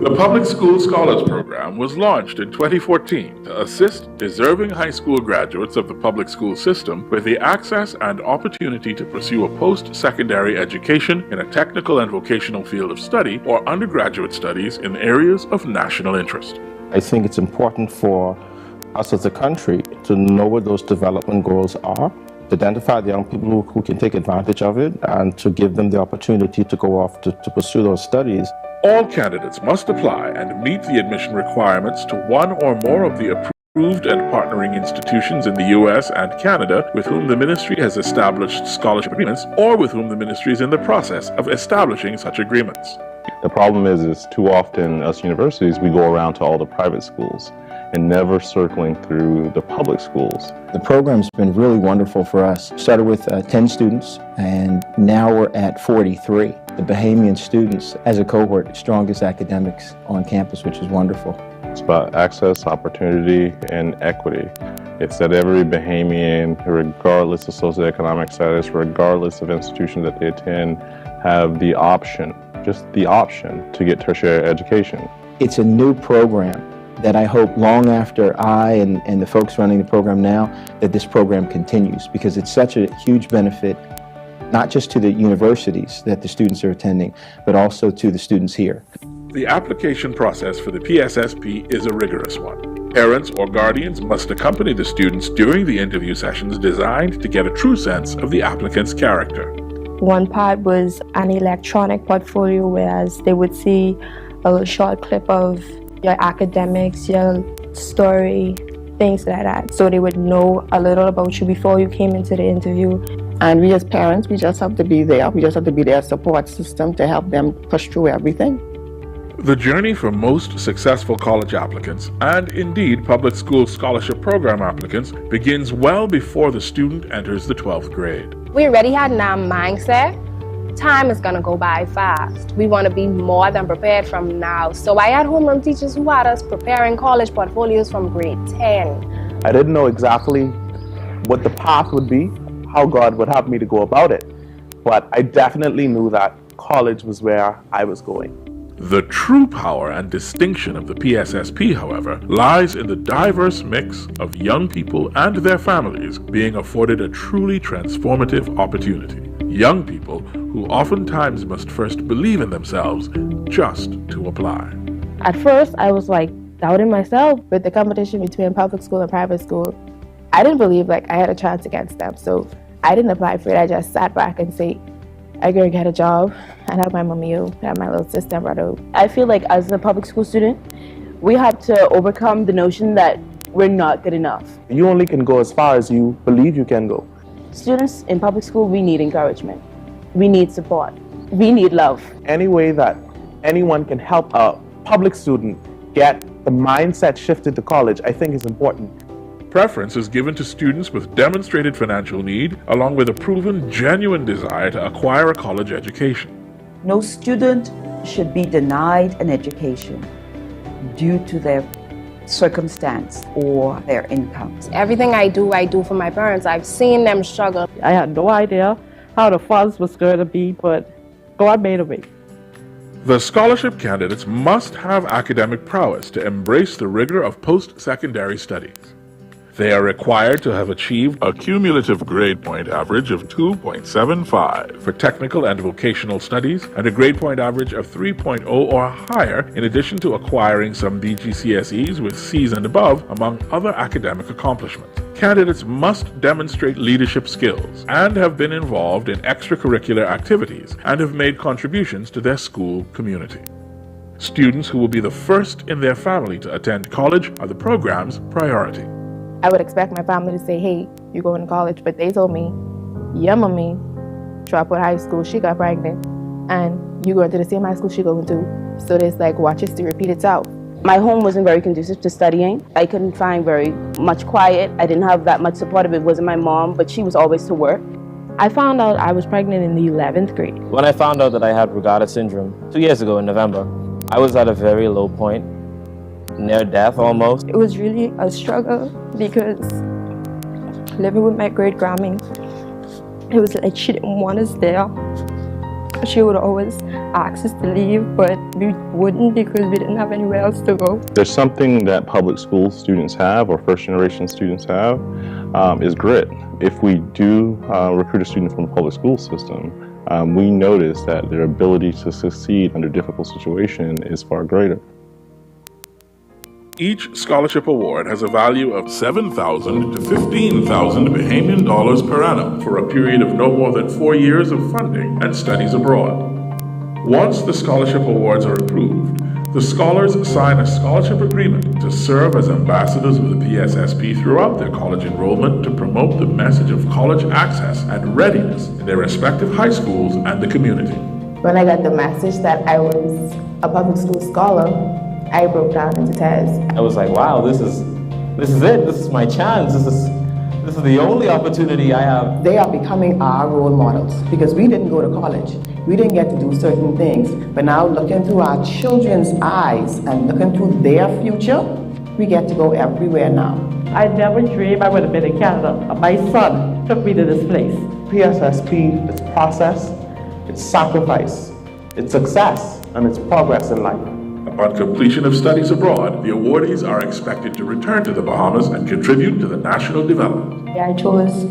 The Public School Scholars Program was launched in 2014 to assist deserving high school graduates of the public school system with the access and opportunity to pursue a post-secondary education in a technical and vocational field of study or undergraduate studies in areas of national interest. I think it's important for us as a country to know what those development goals are, to identify the young people who can take advantage of it, and to give them the opportunity to go off to pursue those studies. All candidates must apply and meet the admission requirements to one or more of the approved and partnering institutions in the U.S. and Canada with whom the ministry has established scholarship agreements, or with whom the ministry is in the process of establishing such agreements. The problem is too often as universities we go around to all the private schools and never circling through the public schools. The program's been really wonderful for us. Started with 10 students, and now we're at 43. The Bahamian students, as a cohort, strongest academics on campus, which is wonderful. It's about access, opportunity, and equity. It's that every Bahamian, regardless of socioeconomic status, regardless of institution that they attend, have the option, just the option, to get tertiary education. It's a new program that I hope long after I and the folks running the program now, that this program continues, because it's such a huge benefit, not just to the universities that the students are attending, but also to the students here. The application process for the PSSP is a rigorous one. Parents or guardians must accompany the students during the interview sessions designed to get a true sense of the applicant's character. One part was an electronic portfolio, whereas they would see a little short clip of your academics, your story, things like that. So they would know a little about you before you came into the interview. And we as parents, we just have to be there. We just have to be their support system to help them push through everything. The journey for most successful college applicants, and indeed public school scholarship program applicants, begins well before the student enters the 12th grade. We already had in our mindset, time is gonna go by fast. We wanna be more than prepared from now. So I had homeroom teachers who had us preparing college portfolios from grade 10. I didn't know exactly what the path would be, how God would have me to go about it, but I definitely knew that college was where I was going. The true power and distinction of the PSSP, however, lies in the diverse mix of young people and their families being afforded a truly transformative opportunity. Young people who oftentimes must first believe in themselves just to apply. At first, I was like doubting myself with the competition between public school and private school. I didn't believe like I had a chance against them, so I didn't apply for it. I just sat back and said, I'm gonna get a job I have my mommy who, I have my little sister and brother. I feel like as a public school student, we have to overcome the notion that we're not good enough. You only can go as far as you believe you can go. Students in public school, we need encouragement. We need support. We need love. Any way that anyone can help a public student get the mindset shifted to college, I think is important. Preference is given to students with demonstrated financial need, along with a proven, genuine desire to acquire a college education. No student should be denied an education due to their circumstance or their incomes. Everything I do for my parents. I've seen them struggle. I had no idea how the funds was going to be, but God made a way. The scholarship candidates must have academic prowess to embrace the rigor of post-secondary studies. They are required to have achieved a cumulative grade point average of 2.75 for technical and vocational studies and a grade point average of 3.0 or higher, in addition to acquiring some BGCSEs with Cs and above, among other academic accomplishments. Candidates must demonstrate leadership skills and have been involved in extracurricular activities and have made contributions to their school community. Students who will be the first in their family to attend college are the program's priority. I would expect my family to say, hey, you're going to college, but they told me, yeah, mommy, drop out of high school, she got pregnant, and you going to the same high school she going to. So it's like, watch history repeat itself. My home wasn't very conducive to studying. I couldn't find very much quiet. I didn't have that much support. It wasn't my mom, but she was always to work. I found out I was pregnant in the 11th grade. When I found out that I had Brugada syndrome 2 years ago in November, I was at a very low point, near death almost. It was really a struggle because living with my great Grammy, it was like she didn't want us there. She would always ask us to leave, but we wouldn't because we didn't have anywhere else to go. There's something that public school students have, or first generation students have, is grit. If we do recruit a student from the public school system, we notice that their ability to succeed under difficult situations is far greater. Each scholarship award has a value of $7,000 to $15,000 Bahamian dollars per annum for a period of no more than 4 years of funding and studies abroad. Once the scholarship awards are approved, the scholars sign a scholarship agreement to serve as ambassadors of the PSSP throughout their college enrollment to promote the message of college access and readiness in their respective high schools and the community. When I got the message that I was a public school scholar, I broke down into tears. I was like, wow, this is it. This is my chance. This is the only opportunity I have. They are becoming our role models because we didn't go to college. We didn't get to do certain things. But now looking through our children's eyes and looking through their future, we get to go everywhere now. I never dreamed I would have been in Canada. My son took me to this place. PSSP, it's process, it's sacrifice, it's success, and it's progress in life. Upon completion of studies abroad, the awardees are expected to return to the Bahamas and contribute to the national development. I chose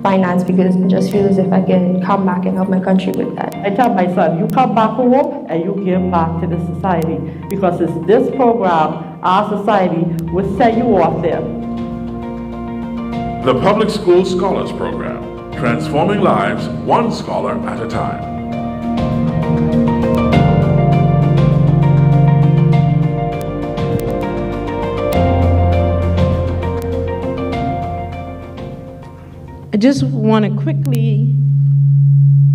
finance because I just feel as if I can come back and help my country with that. I tell my son, you come back home and you give back to the society because it's this program, our society, will send you off there. The Public School Scholars Program, transforming lives one scholar at a time. I just want to quickly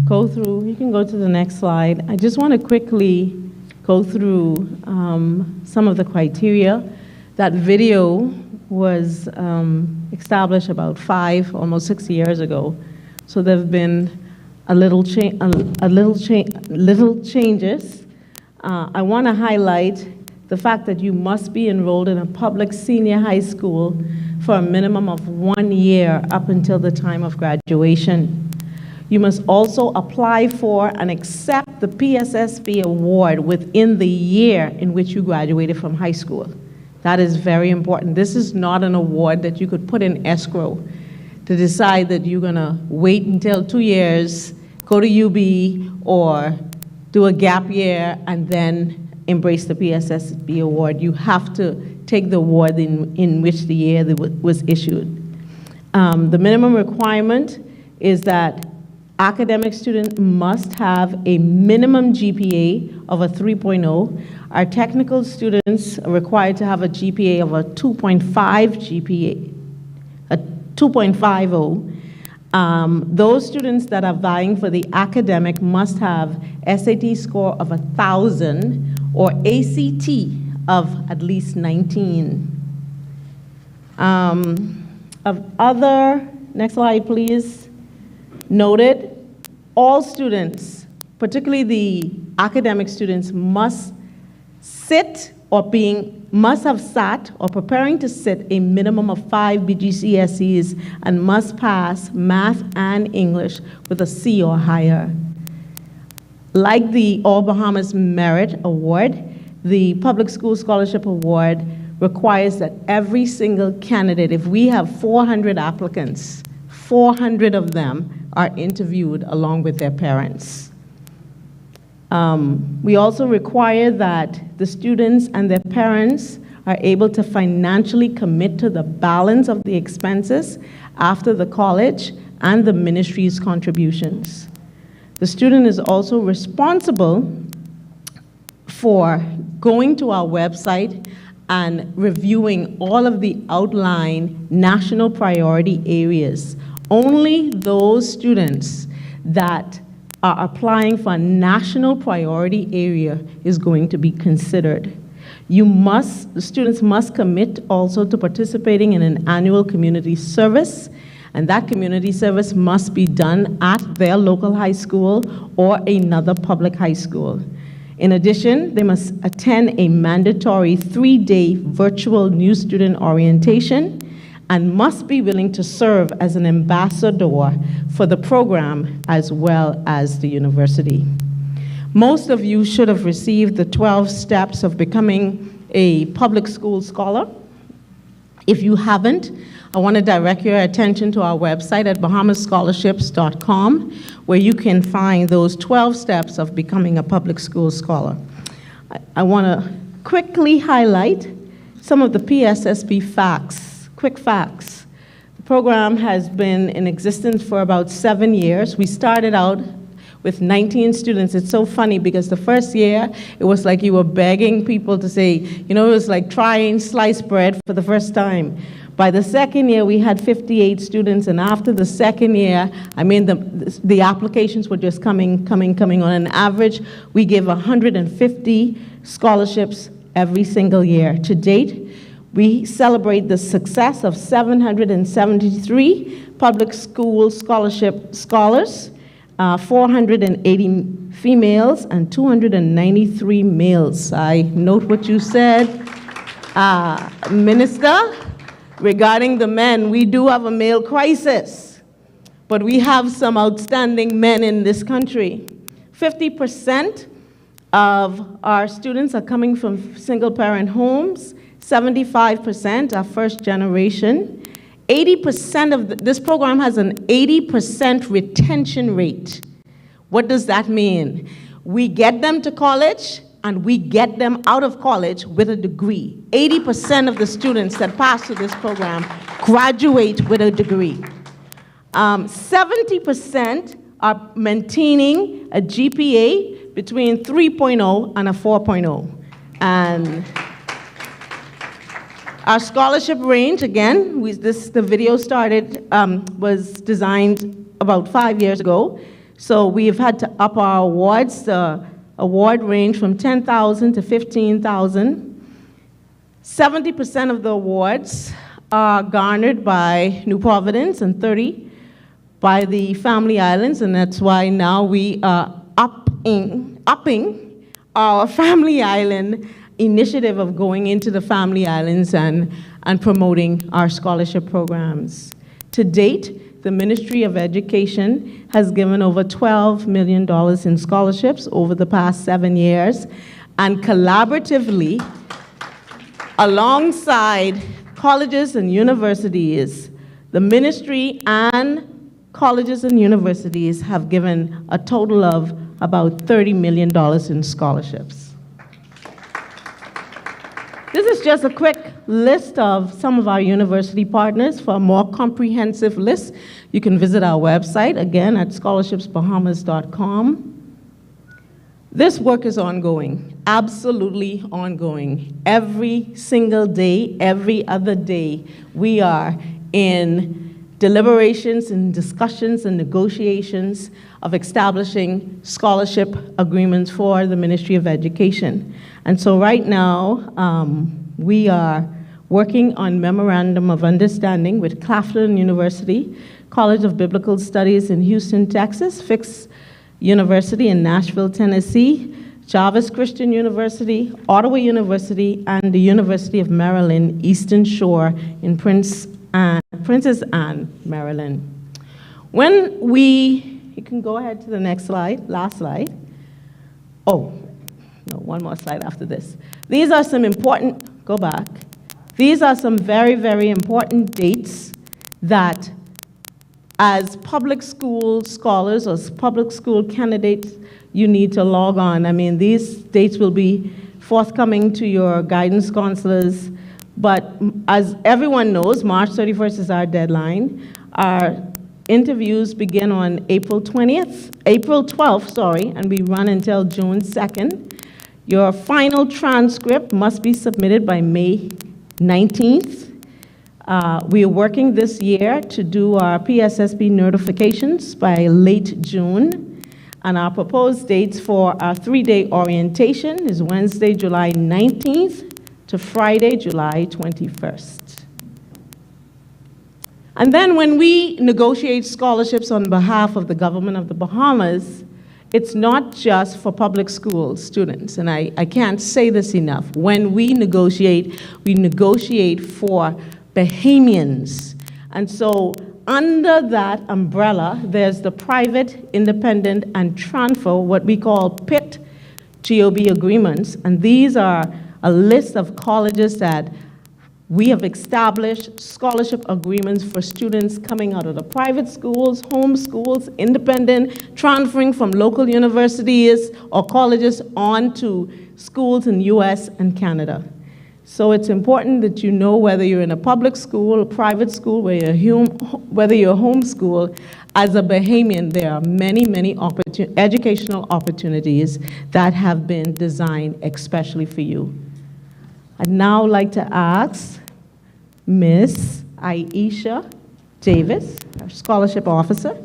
go through, you can go to the next slide. I just want to quickly go through some of the criteria. That video was established about 5, almost 6 years ago. So there have been little changes. I want to highlight the fact that you must be enrolled in a public senior high school for a minimum of 1 year up until the time of graduation. You must also apply for and accept the PSSP award within the year in which you graduated from high school. That is very important. This is not an award that you could put in escrow to decide that you're gonna wait until 2 years, go to UB, or do a gap year and then embrace the PSSP award. You have to take the award in which the year that was issued. The minimum requirement is that Academic students must have a minimum GPA of a 3.0. Our technical students are required to have a GPA of a 2.5 GPA, a 2.50. Those students that are vying for the academic must have SAT score of 1,000 or ACT of at least 19. Next slide, please. Noted, all students, particularly the academic students, must have sat or preparing to sit a minimum of 5 BGCSEs and must pass math and English with a C or higher. Like the All Bahamas Merit Award, the Public School Scholarship Award requires that every single candidate, if we have 400 applicants, 400 of them are interviewed along with their parents. We also require that the students and their parents are able to financially commit to the balance of the expenses after the college and the ministry's contributions. The student is also responsible for going to our website and reviewing all of the outlined national priority areas. Only those students that are applying for a national priority area is going to be considered. The students must commit also to participating in an annual community service, and that community service must be done at their local high school or another public high school. In addition, they must attend a mandatory 3-day virtual new student orientation and must be willing to serve as an ambassador for the program as well as the university. Most of you should have received the 12 steps of becoming a public school scholar. If you haven't, I want to direct your attention to our website at bahamasscholarships.com, where you can find those 12 steps of becoming a public school scholar. I want to quickly highlight some of the PSSB facts. Quick facts. The program has been in existence for about 7 years. We started out with 19 students. It's so funny because the first year, it was like you were begging people to say, it was like trying sliced bread for the first time. By the second year, we had 58 students, and after the second year, the applications were just coming on. On average, we give 150 scholarships every single year. To date, we celebrate the success of 773 public school scholarship scholars, 480 females, and 293 males. I note what you said, Minister. Regarding the men, we do have a male crisis, but we have some outstanding men in this country. 50% of our students are coming from single-parent homes. 75% are first generation. 80% of this program has an 80% retention rate. What does that mean? We get them to college and we get them out of college with a degree. 80% of the students that pass through this program graduate with a degree. 70% are maintaining a GPA between 3.0 and a 4.0. And our scholarship range, again, the video was designed about 5 years ago. So we have had to up our awards. The award range from $10,000 to $15,000. 70% of the awards are garnered by New Providence and 30 by the Family Islands, and that's why now we are upping our Family Island initiative of going into the Family Islands and promoting our scholarship programs. To date, the Ministry of Education has given over $12 million in scholarships over the past 7 years, and collaboratively, alongside colleges and universities, the ministry and colleges and universities have given a total of about $30 million in scholarships. This is just a quick list of some of our university partners. For a more comprehensive list, you can visit our website, again, at scholarshipsbahamas.com. This work is ongoing, absolutely ongoing. Every single day, every other day, we are in deliberations and discussions and negotiations of establishing scholarship agreements for the Ministry of Education. And so right now, we are working on Memorandum of Understanding with Claflin University, College of Biblical Studies in Houston, Texas, Fisk University in Nashville, Tennessee, Jarvis Christian University, Ottawa University, and the University of Maryland, Eastern Shore in Princess Anne, Maryland. When we, you can go ahead to the next slide, last slide. Oh, no, one more slide after this. These are some important, go back. These are some very, very important dates that as public school scholars or public school candidates, you need to log on. I mean, these dates will be forthcoming to your guidance counselors, but as everyone knows, March 31st is our deadline. Our interviews begin on April 12th, sorry, and we run until June 2nd. Your final transcript must be submitted by May 19th. We are working this year to do our PSSB notifications by late June, and our proposed dates for our 3-day orientation is Wednesday, July 19th to Friday, July 21st. And then when we negotiate scholarships on behalf of the government of the Bahamas, it's not just for public school students, and I can't say this enough. When we negotiate for Bahamians. And so under that umbrella, there's the private, independent, and transfer, what we call PIT GOB agreements. And these are a list of colleges that we have established scholarship agreements for students coming out of the private schools, home schools, independent, transferring from local universities or colleges on to schools in the US and Canada. So it's important that you know whether you're in a public school, a private school, whether you're homeschool. As a Bahamian, there are many, many educational opportunities that have been designed especially for you. I'd now like to ask Ms. Aisha Davis, our scholarship officer,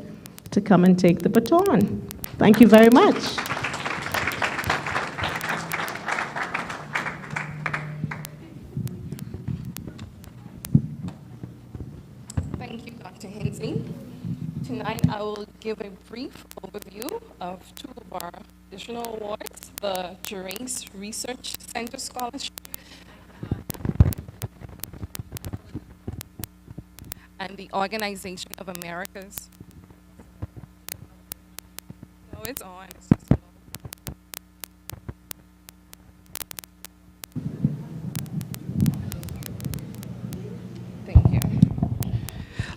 to come and take the baton. Thank you very much. Thank you, Dr. Hensey. Tonight I will give a brief overview of two of our additional awards, the Gerace Research Center Scholarship and the Organization of Americas. No, it's on. It's just low. Thank you.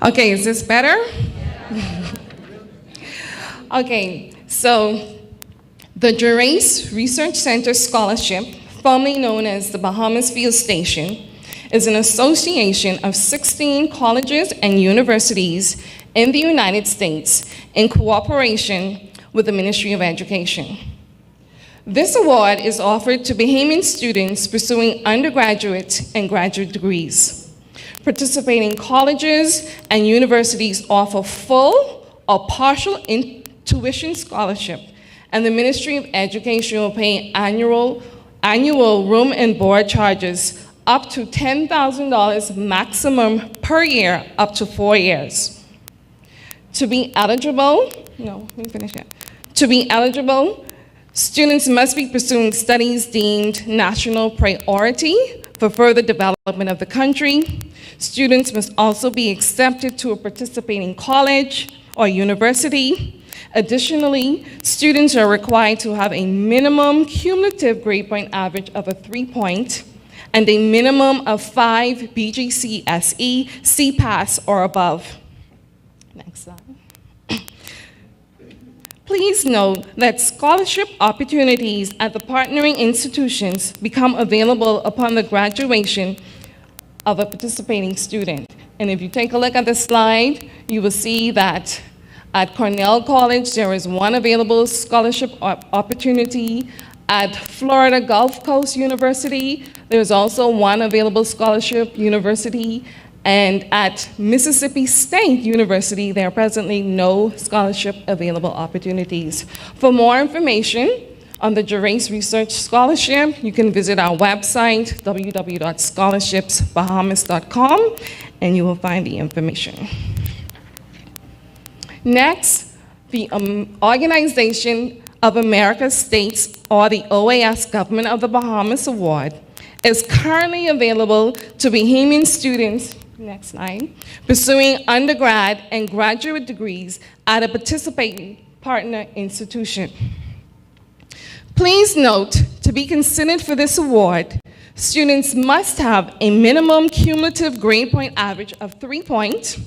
Okay, is this better? Okay, so the Gerace Research Center Scholarship, formerly known as the Bahamas Field Station, is an association of 16 colleges and universities in the United States in cooperation with the Ministry of Education. This award is offered to Bahamian students pursuing undergraduate and graduate degrees. Participating colleges and universities offer full or partial tuition scholarship, and the Ministry of Education will pay annual room and board charges up to $10,000 maximum per year, up to 4 years. To be eligible, students must be pursuing studies deemed national priority for further development of the country. Students must also be accepted to a participating college or university. Additionally, students are required to have a minimum cumulative grade point average of a 3 and a minimum of 5 BGCSE, CPAS, or above. Next slide. Please note that scholarship opportunities at the partnering institutions become available upon the graduation of a participating student. And if you take a look at the slide, you will see that at Cornell College, there is one available scholarship opportunity. At Florida Gulf Coast University, there's also one available scholarship university. And at Mississippi State University, there are presently no scholarship available opportunities. For more information on the Gerace Research Scholarship, you can visit our website, www.scholarshipsbahamas.com, and you will find the information. Next, the Organization of American States, or the OAS Government of the Bahamas Award, is currently available to Bahamian students, next slide, pursuing undergrad and graduate degrees at a participating partner institution. Please note, to be considered for this award, students must have a minimum cumulative grade point average of 3 points,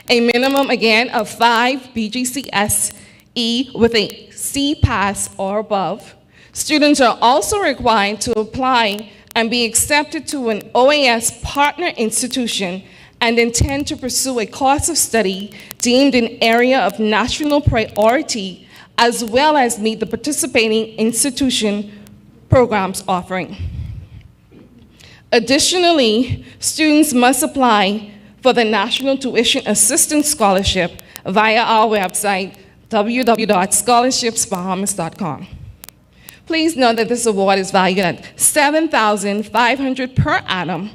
a minimum, again, of 5 BGCSE with a C pass or above. Students are also required to apply and be accepted to an OAS partner institution and intend to pursue a course of study deemed an area of national priority, as well as meet the participating institution programs offering. Additionally, students must apply for the National Tuition Assistance Scholarship via our website, www.scholarshipsbahamas.com. Please note that this award is valued at $7,500 per annum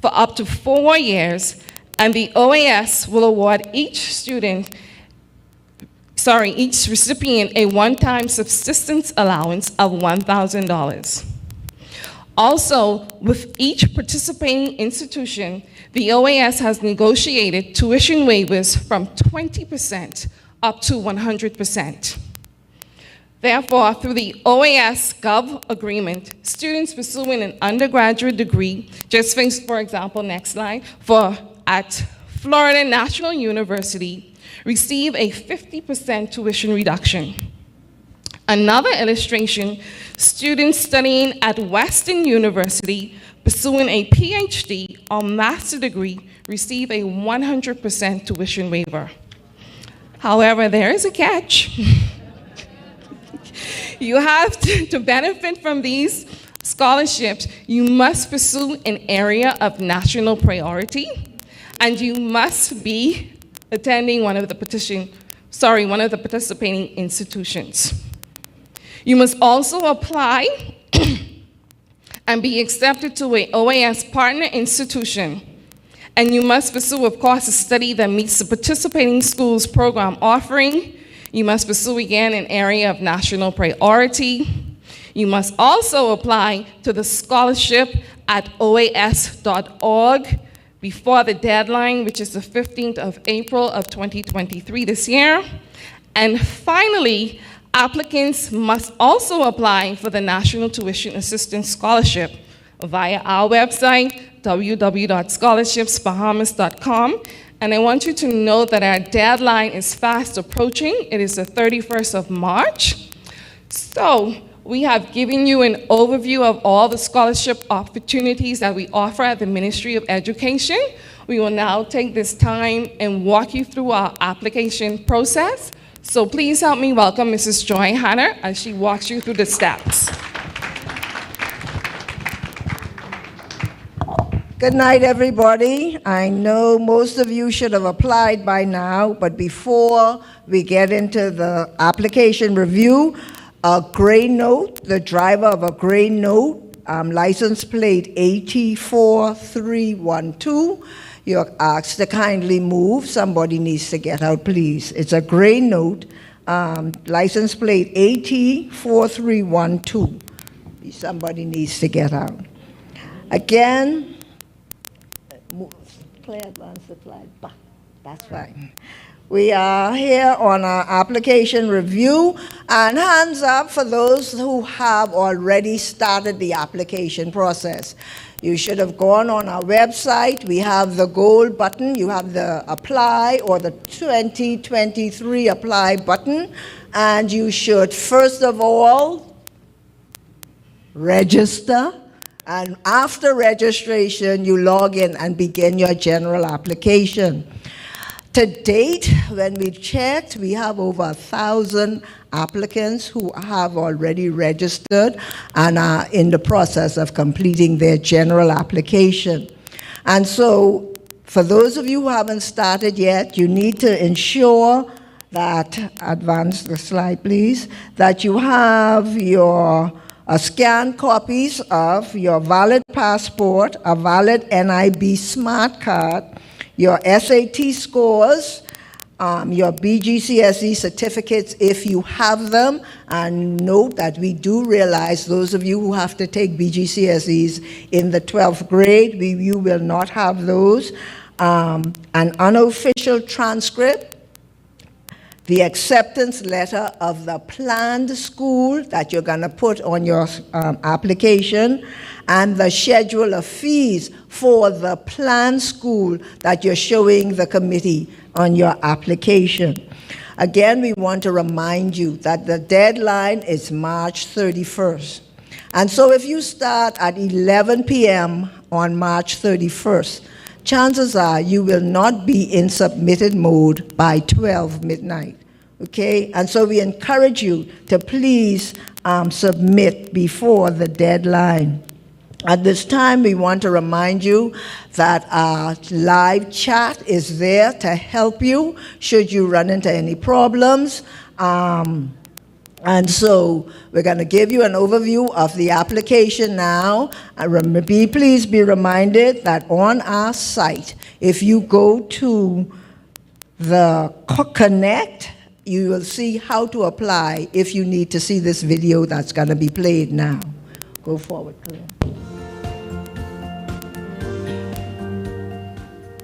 for up to 4 years, and the OAS will award each recipient a one-time subsistence allowance of $1,000. Also, with each participating institution, the OAS has negotiated tuition waivers from 20% up to 100%. Therefore, through the OAS Gov agreement, students pursuing an undergraduate degree, just for example, next slide, at Florida National University, receive a 50% tuition reduction. Another illustration, students studying at Western University pursuing a PhD or master's degree receive a 100% tuition waiver. However, there is a catch. You have to benefit from these scholarships, you must pursue an area of national priority, and you must be attending one of the participating institutions. You must also apply and be accepted to an OAS partner institution. And you must pursue, of course, a study that meets the participating school's program offering. You must pursue, again, an area of national priority. You must also apply to the scholarship at oas.org before the deadline, which is the 15th of April of 2023 this year. And finally, applicants must also apply for the National Tuition Assistance Scholarship via our website, www.scholarshipsbahamas.com. And I want you to know that our deadline is fast approaching. It is the 31st of March. So we have given you an overview of all the scholarship opportunities that we offer at the Ministry of Education. We will now take this time and walk you through our application process. So please help me welcome Mrs. Joy Hanner as she walks you through the steps. Good night, everybody. I know most of you should have applied by now, but before we get into the application review, a gray note, the driver of a gray note, license plate AT4312, you're asked to kindly move. Somebody needs to get out, please. It's a gray note, license plate AT4312. Somebody needs to get out. Again, Claire, advance the slide. That's fine. We are here on our application review, and hands up for those who have already started the application process. You should have gone on our website. We have the gold button. You have the apply or the 2023 apply button. And you should, first of all, register. And after registration, you log in and begin your general application. To date, when we checked, we have over 1,000 applicants who have already registered and are in the process of completing their general application. And so, for those of you who haven't started yet, you need to ensure that, advance the slide please, that you have your scanned copies of your valid passport, a valid NIB smart card, your SAT scores, your BGCSE certificates if you have them, and note that we do realize those of you who have to take BGCSEs in the 12th grade, you will not have those, an unofficial transcript, the acceptance letter of the planned school that you're going to put on your application, and the schedule of fees for the planned school that you're showing the committee on your application. Again, we want to remind you that the deadline is March 31st. And so if you start at 11 p.m. on March 31st, chances are you will not be in submitted mode by 12 midnight, okay? And so we encourage you to please submit before the deadline. At this time, we want to remind you that our live chat is there to help you should you run into any problems. And so we're going to give you an overview of the application now. Please be reminded that on our site, if you go to the Connect, you will see how to apply if you need to see this video that's going to be played now. Go forward, Claire.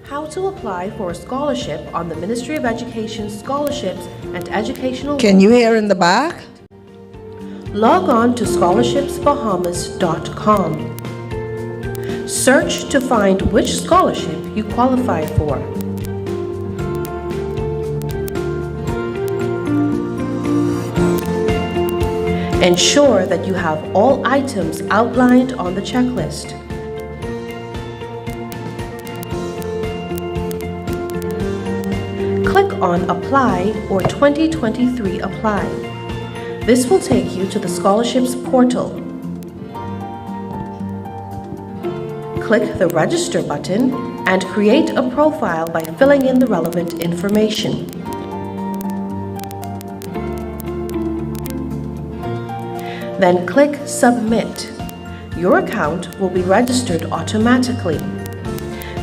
How to apply for a scholarship on the Ministry of Education Scholarships and Educational... Can you hear in the back? Log on to scholarshipsbahamas.com. Search to find which scholarship you qualify for. Ensure that you have all items outlined on the checklist. Click on Apply or 2023 Apply. This will take you to the scholarships portal. Click the Register button and create a profile by filling in the relevant information. Then click Submit. Your account will be registered automatically.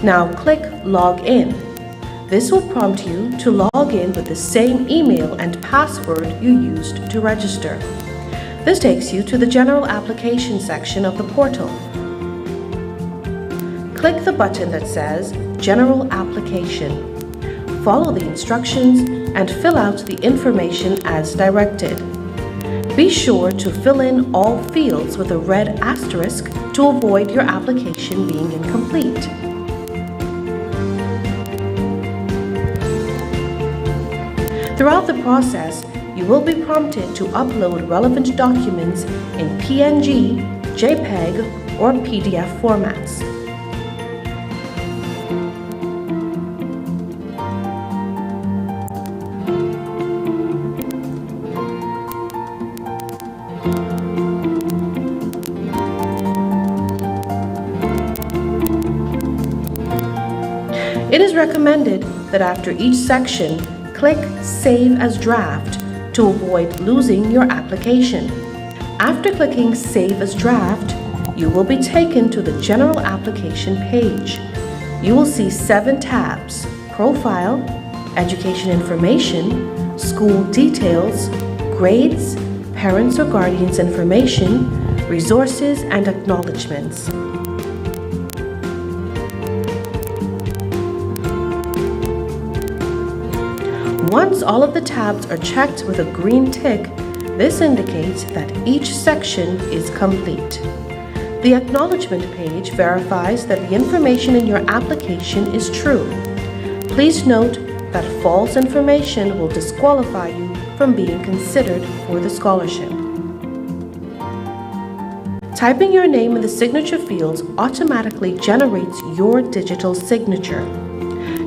Now click Log In. This will prompt you to log in with the same email and password you used to register. This takes you to the General Application section of the portal. Click the button that says General Application. Follow the instructions and fill out the information as directed. Be sure to fill in all fields with a red asterisk to avoid your application being incomplete. Throughout the process, you will be prompted to upload relevant documents in PNG, JPEG, or PDF formats. It is recommended that after each section, click Save as Draft to avoid losing your application. After clicking Save as Draft, you will be taken to the General Application page. You will see 7 tabs: Profile, Education Information, School Details, Grades, Parents or Guardians Information, Resources, and Acknowledgements. Once all of the tabs are checked with a green tick, this indicates that each section is complete. The acknowledgement page verifies that the information in your application is true. Please note that false information will disqualify you from being considered for the scholarship. Typing your name in the signature fields automatically generates your digital signature.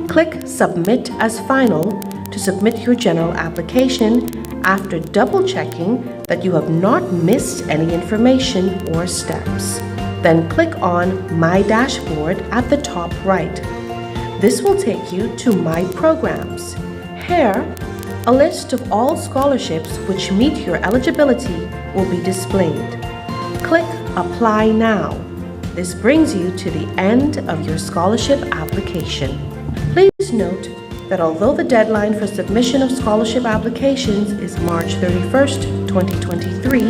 Click Submit as Final to submit your general application after double-checking that you have not missed any information or steps. Then click on My Dashboard at the top right. This will take you to My Programs. Here, a list of all scholarships which meet your eligibility will be displayed. Click Apply Now. This brings you to the end of your scholarship application. Please note that although the deadline for submission of scholarship applications is March 31st, 2023,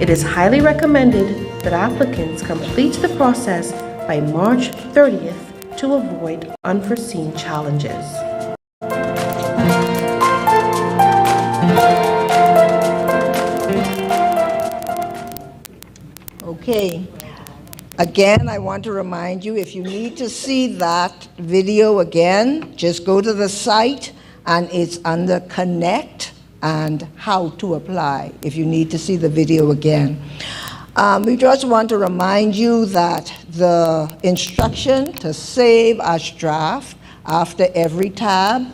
it is highly recommended that applicants complete the process by March 30th to avoid unforeseen challenges. Okay. Again, I want to remind you, if you need to see that video again, just go to the site and it's under Connect and How to Apply if you need to see the video again. We just want to remind you that the instruction to save as draft after every tab,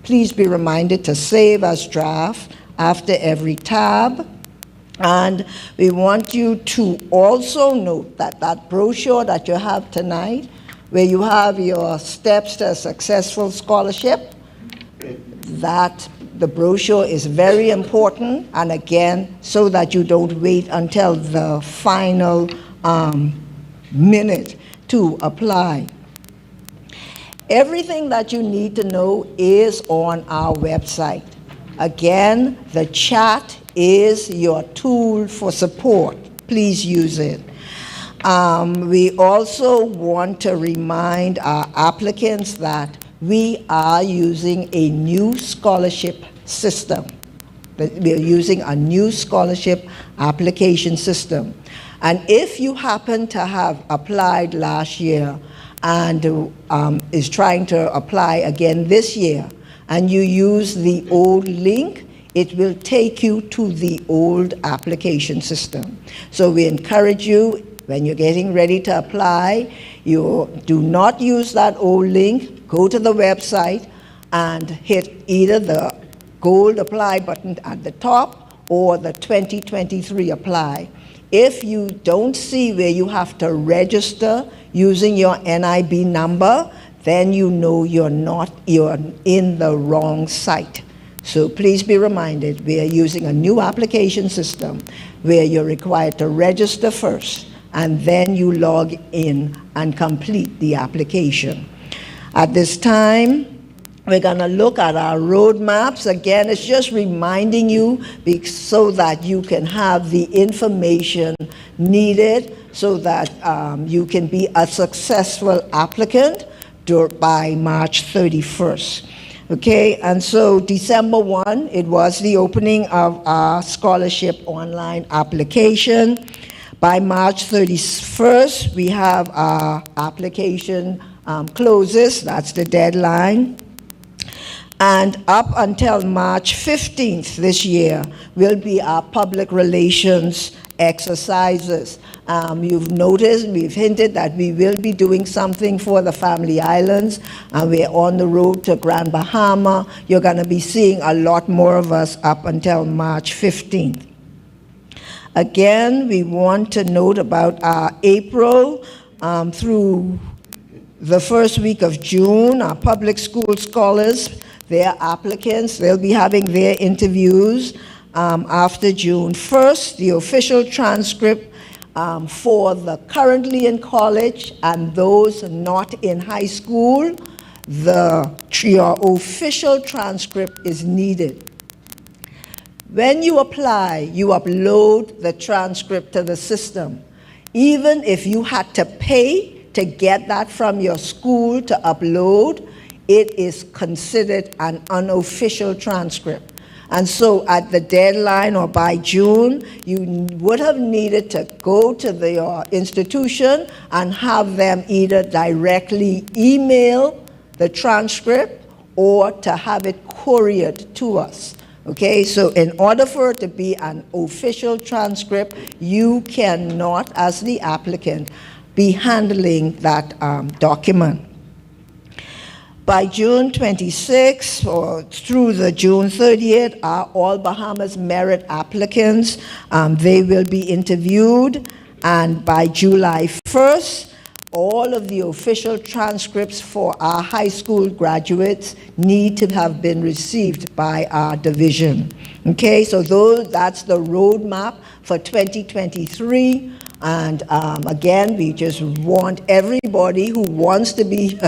please be reminded to save as draft after every tab. And we want you to also note that that brochure that you have tonight, where you have your steps to a successful scholarship, that the brochure is very important, and again, so that you don't wait until the final minute to apply. Everything that you need to know is on our website. Again, the chat is your tool for support. Please use it. We also want to remind our applicants that we are using a new scholarship system. We're using a new scholarship application system. And if you happen to have applied last year and is trying to apply again this year, and you use the old link, it will take you to the old application system. So we encourage you, when you're getting ready to apply, you do not use that old link. Go to the website and hit either the gold apply button at the top or the 2023 apply. If you don't see where you have to register using your NIB number, then you know you're in the wrong site. So please be reminded, we are using a new application system where you're required to register first, and then you log in and complete the application. At this time, we're going to look at our roadmaps. Again, it's just reminding you so that you can have the information needed so that you can be a successful applicant by March 31st. Okay, and so December 1, it was the opening of our scholarship online application. By March 31st, we have our application closes, that's the deadline. And up until March 15th this year will be our public relations exercises. You've noticed, we've hinted that we will be doing something for the Family Islands, and we're on the road to Grand Bahama. You're going to be seeing a lot more of us up until March 15th. Again, we want to note about our April through the first week of June, our public school scholars, their applicants, they'll be having their interviews after June 1st. The official transcript for the currently in college and those not in high school, your official transcript is needed. When you apply, you upload the transcript to the system. Even if you had to pay to get that from your school to upload, it is considered an unofficial transcript. And so at the deadline or by June, you would have needed to go to your institution and have them either directly email the transcript or to have it couriered to us. Okay, so in order for it to be an official transcript, you cannot, as the applicant, be handling that document. By June 26th or through the June 30th are all Bahamas merit applicants. They will be interviewed, and by July 1st, all of the official transcripts for our high school graduates need to have been received by our division. Okay, so that's the roadmap for 2023. And again, we just want everybody who wants to be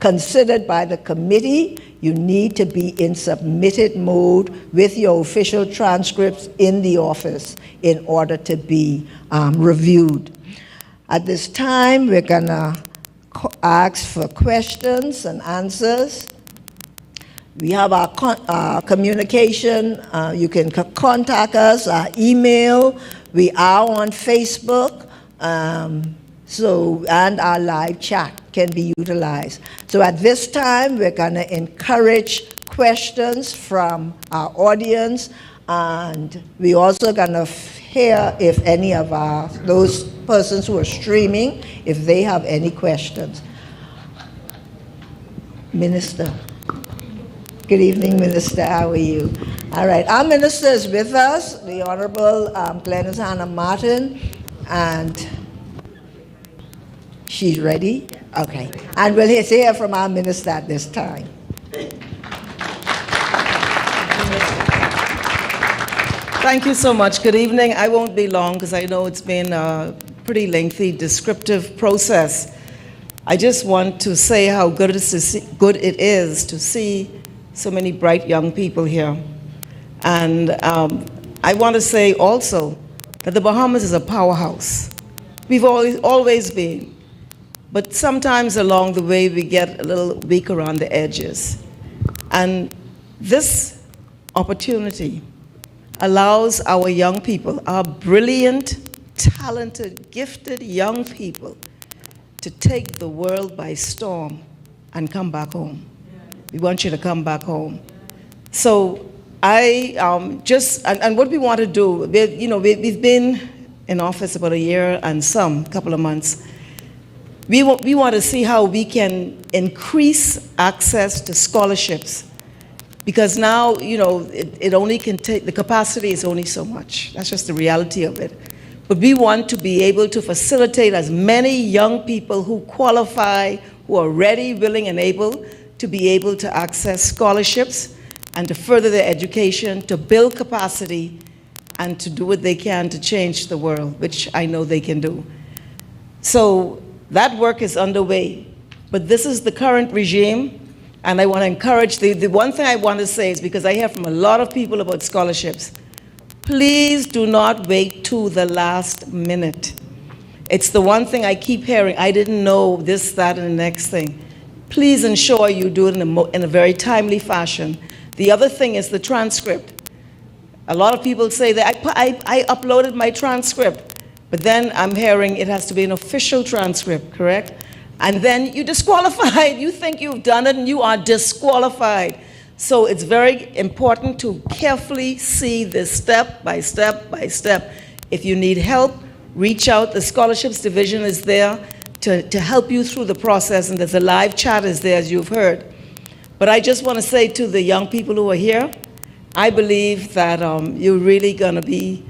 considered by the committee, you need to be in submitted mode with your official transcripts in the office in order to be reviewed. At this time, we're gonna ask for questions and answers. We have our communication. You can contact us, our email. We are on Facebook, and our live chat can be utilized. So at this time, we're gonna encourage questions from our audience, and we're also gonna hear if any of those persons who are streaming, if they have any questions. Minister. Good evening, Minister. How are you? All right, our minister is with us, the Honorable Glennis Hannah Martin, and she's ready? Okay, and we'll hear from our minister at this time. Thank you so much. Good evening. I won't be long because I know it's been a pretty lengthy, descriptive process. I just want to say how good it is to see so many bright young people here. And I want to say also that the Bahamas is a powerhouse. We've always been. But sometimes along the way, we get a little weak around the edges. And this opportunity allows our young people, our brilliant, talented, gifted young people, to take the world by storm and come back home. We want you to come back home. So I and what we want to do, we've been in office about a year and some couple of months. We want to see how we can increase access to scholarships, because now, it only can take, the capacity is only so much. That's just the reality of it. But we want to be able to facilitate as many young people who qualify, who are ready, willing, and able to be able to access scholarships and to further their education, to build capacity, and to do what they can to change the world, which I know they can do. So that work is underway. But this is the current regime, and I want to encourage, the one thing I want to say is, because I hear from a lot of people about scholarships, please do not wait to the last minute. It's the one thing I keep hearing, I didn't know this, that, and the next thing. Please ensure you do it in a very timely fashion. The other thing is the transcript. A lot of people say that I uploaded my transcript, but then I'm hearing it has to be an official transcript, correct? And then you're disqualified. You think you've done it and you are disqualified. So it's very important to carefully see this step by step by step. If you need help, reach out. The Scholarships Division is there to help you through the process, and there's a live chat is there, as you've heard. But I just want to say to the young people who are here, I believe that you're really going to be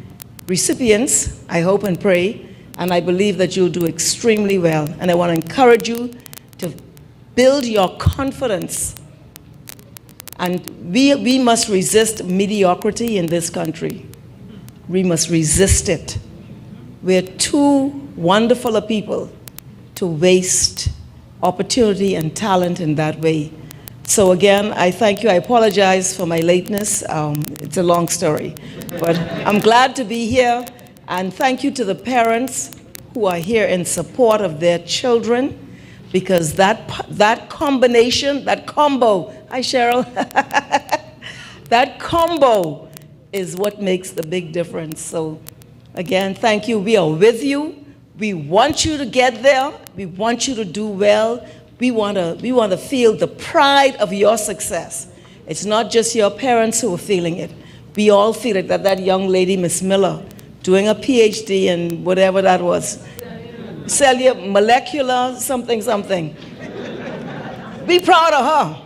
recipients, I hope and pray, and I believe that you'll do extremely well. And I want to encourage you to build your confidence. And we must resist mediocrity in this country. We must resist it. We're too wonderful a people to waste opportunity and talent in that way. So again, I thank you. I apologize for my lateness. It's a long story. But I'm glad to be here. And thank you to the parents who are here in support of their children, because that combination, that combo, hi Cheryl, that combo is what makes the big difference. So again, thank you. We are with you. We want you to get there. We want you to do well. We want to feel the pride of your success. It's not just your parents who are feeling it. We all feel it, that young lady, Miss Miller, doing a PhD in whatever that was. Cellular, molecular, something. Be proud of her.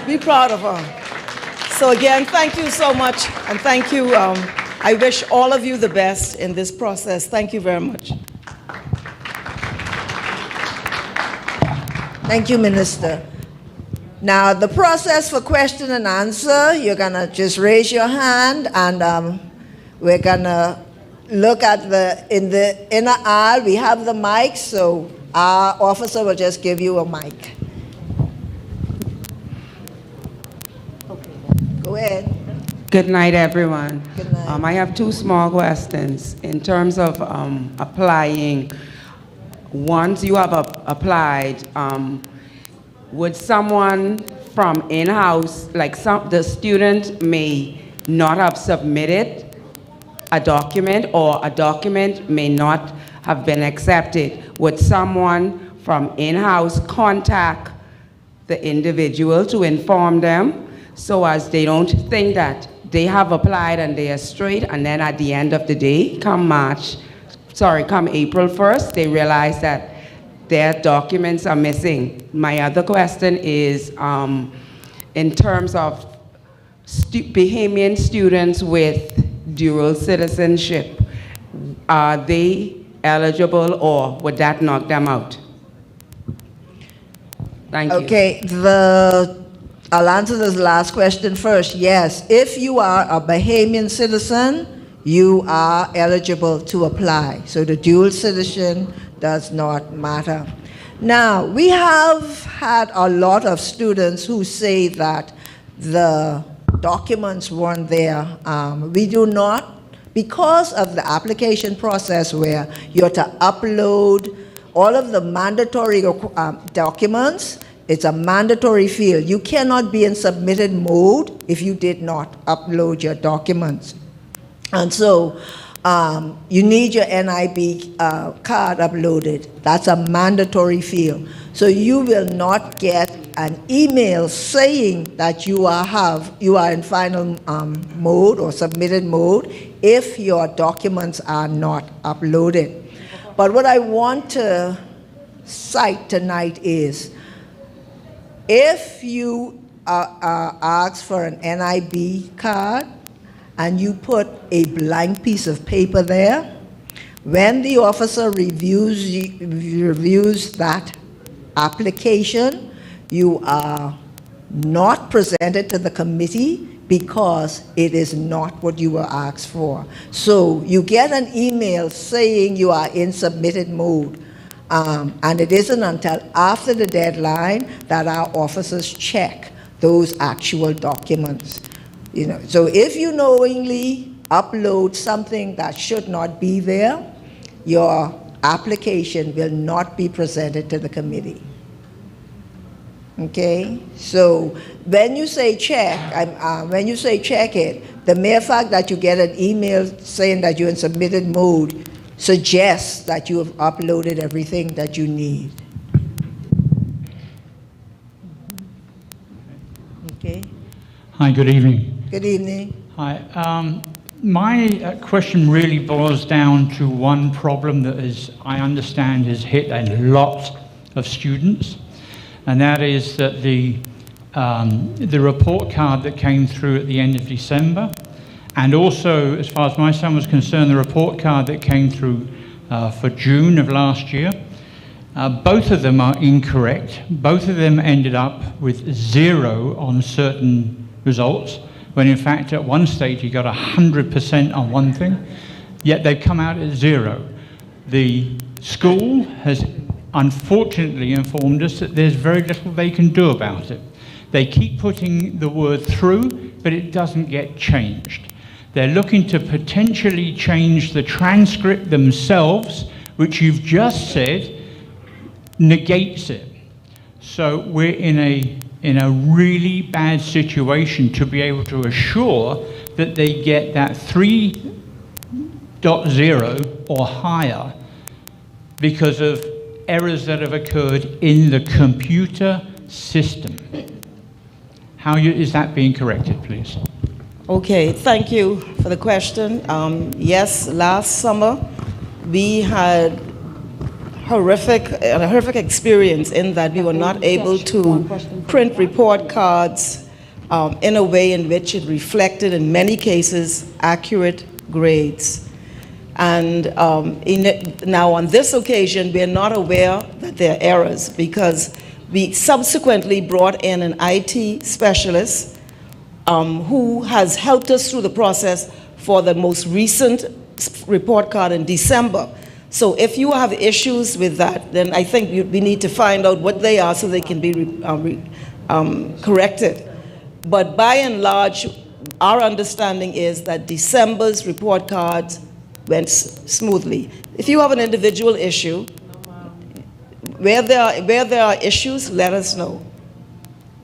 Be proud of her. So again, thank you so much, and thank you. I wish all of you the best in this process. Thank you very much. Thank you, Minister. Now, the process for question and answer, you're going to just raise your hand, and we're going to look at in the inner aisle. We have the mic, so our officer will just give you a mic. Go ahead. Good night, everyone. Good night. I have two small questions. In terms of applying, once you have applied, would someone from in-house, like the student may not have submitted a document, or a document may not have been accepted, would someone from in-house contact the individual to inform them so as they don't think that they have applied and they are straight, and then at the end of the day, come April 1st, they realize that their documents are missing? My other question is, in terms of Bahamian students with dual citizenship, are they eligible, or would that knock them out? Thank you. Okay, I'll answer this last question first. Yes, if you are a Bahamian citizen, you are eligible to apply. So the dual citizen does not matter. Now, we have had a lot of students who say that the documents weren't there. We do not, because of the application process where you're to upload all of the mandatory documents. It's a mandatory field. You cannot be in submitted mode if you did not upload your documents. And so you need your NIB card uploaded. That's a mandatory field. So you will not get an email saying that you are in final mode or submitted mode if your documents are not uploaded. But what I want to cite tonight is, if you ask for an NIB card and you put a blank piece of paper there, when the officer reviews that application, you are not presented to the committee because it is not what you were asked for. So you get an email saying you are in submitted mode. And it isn't until after the deadline that our officers check those actual documents. So if you knowingly upload something that should not be there, your application will not be presented to the committee. Okay? So when you say check, the mere fact that you get an email saying that you're in submitted mode suggests that you have uploaded everything that you need. Okay. Hi, good evening. Good evening. Hi. My question really boils down to one problem that I understand has hit a lot of students, and that is that the report card that came through at the end of December, and also, as far as my son was concerned, the report card that came through for June of last year, both of them are incorrect. Both of them ended up with 0 on certain results, when in fact at one stage he got 100% on one thing, yet they've come out at 0. The school has unfortunately informed us that there's very little they can do about it. They keep putting the word through, but it doesn't get changed. They're looking to potentially change the transcript themselves, which you've just said negates it. So we're in a really bad situation to be able to assure that they get that 3.0 or higher because of errors that have occurred in the computer system. How is that being corrected, please? Okay, thank you for the question. Yes, last summer we had a horrific experience in that we were not able to print report cards in a way in which it reflected, in many cases, accurate grades. And now on this occasion, we are not aware that there are errors because we subsequently brought in an IT specialist who has helped us through the process for the most recent report card in December. So if you have issues with that, then I think we need to find out what they are so they can be corrected. But by and large, our understanding is that December's report cards went smoothly. If you have an individual issue, where there are issues, let us know.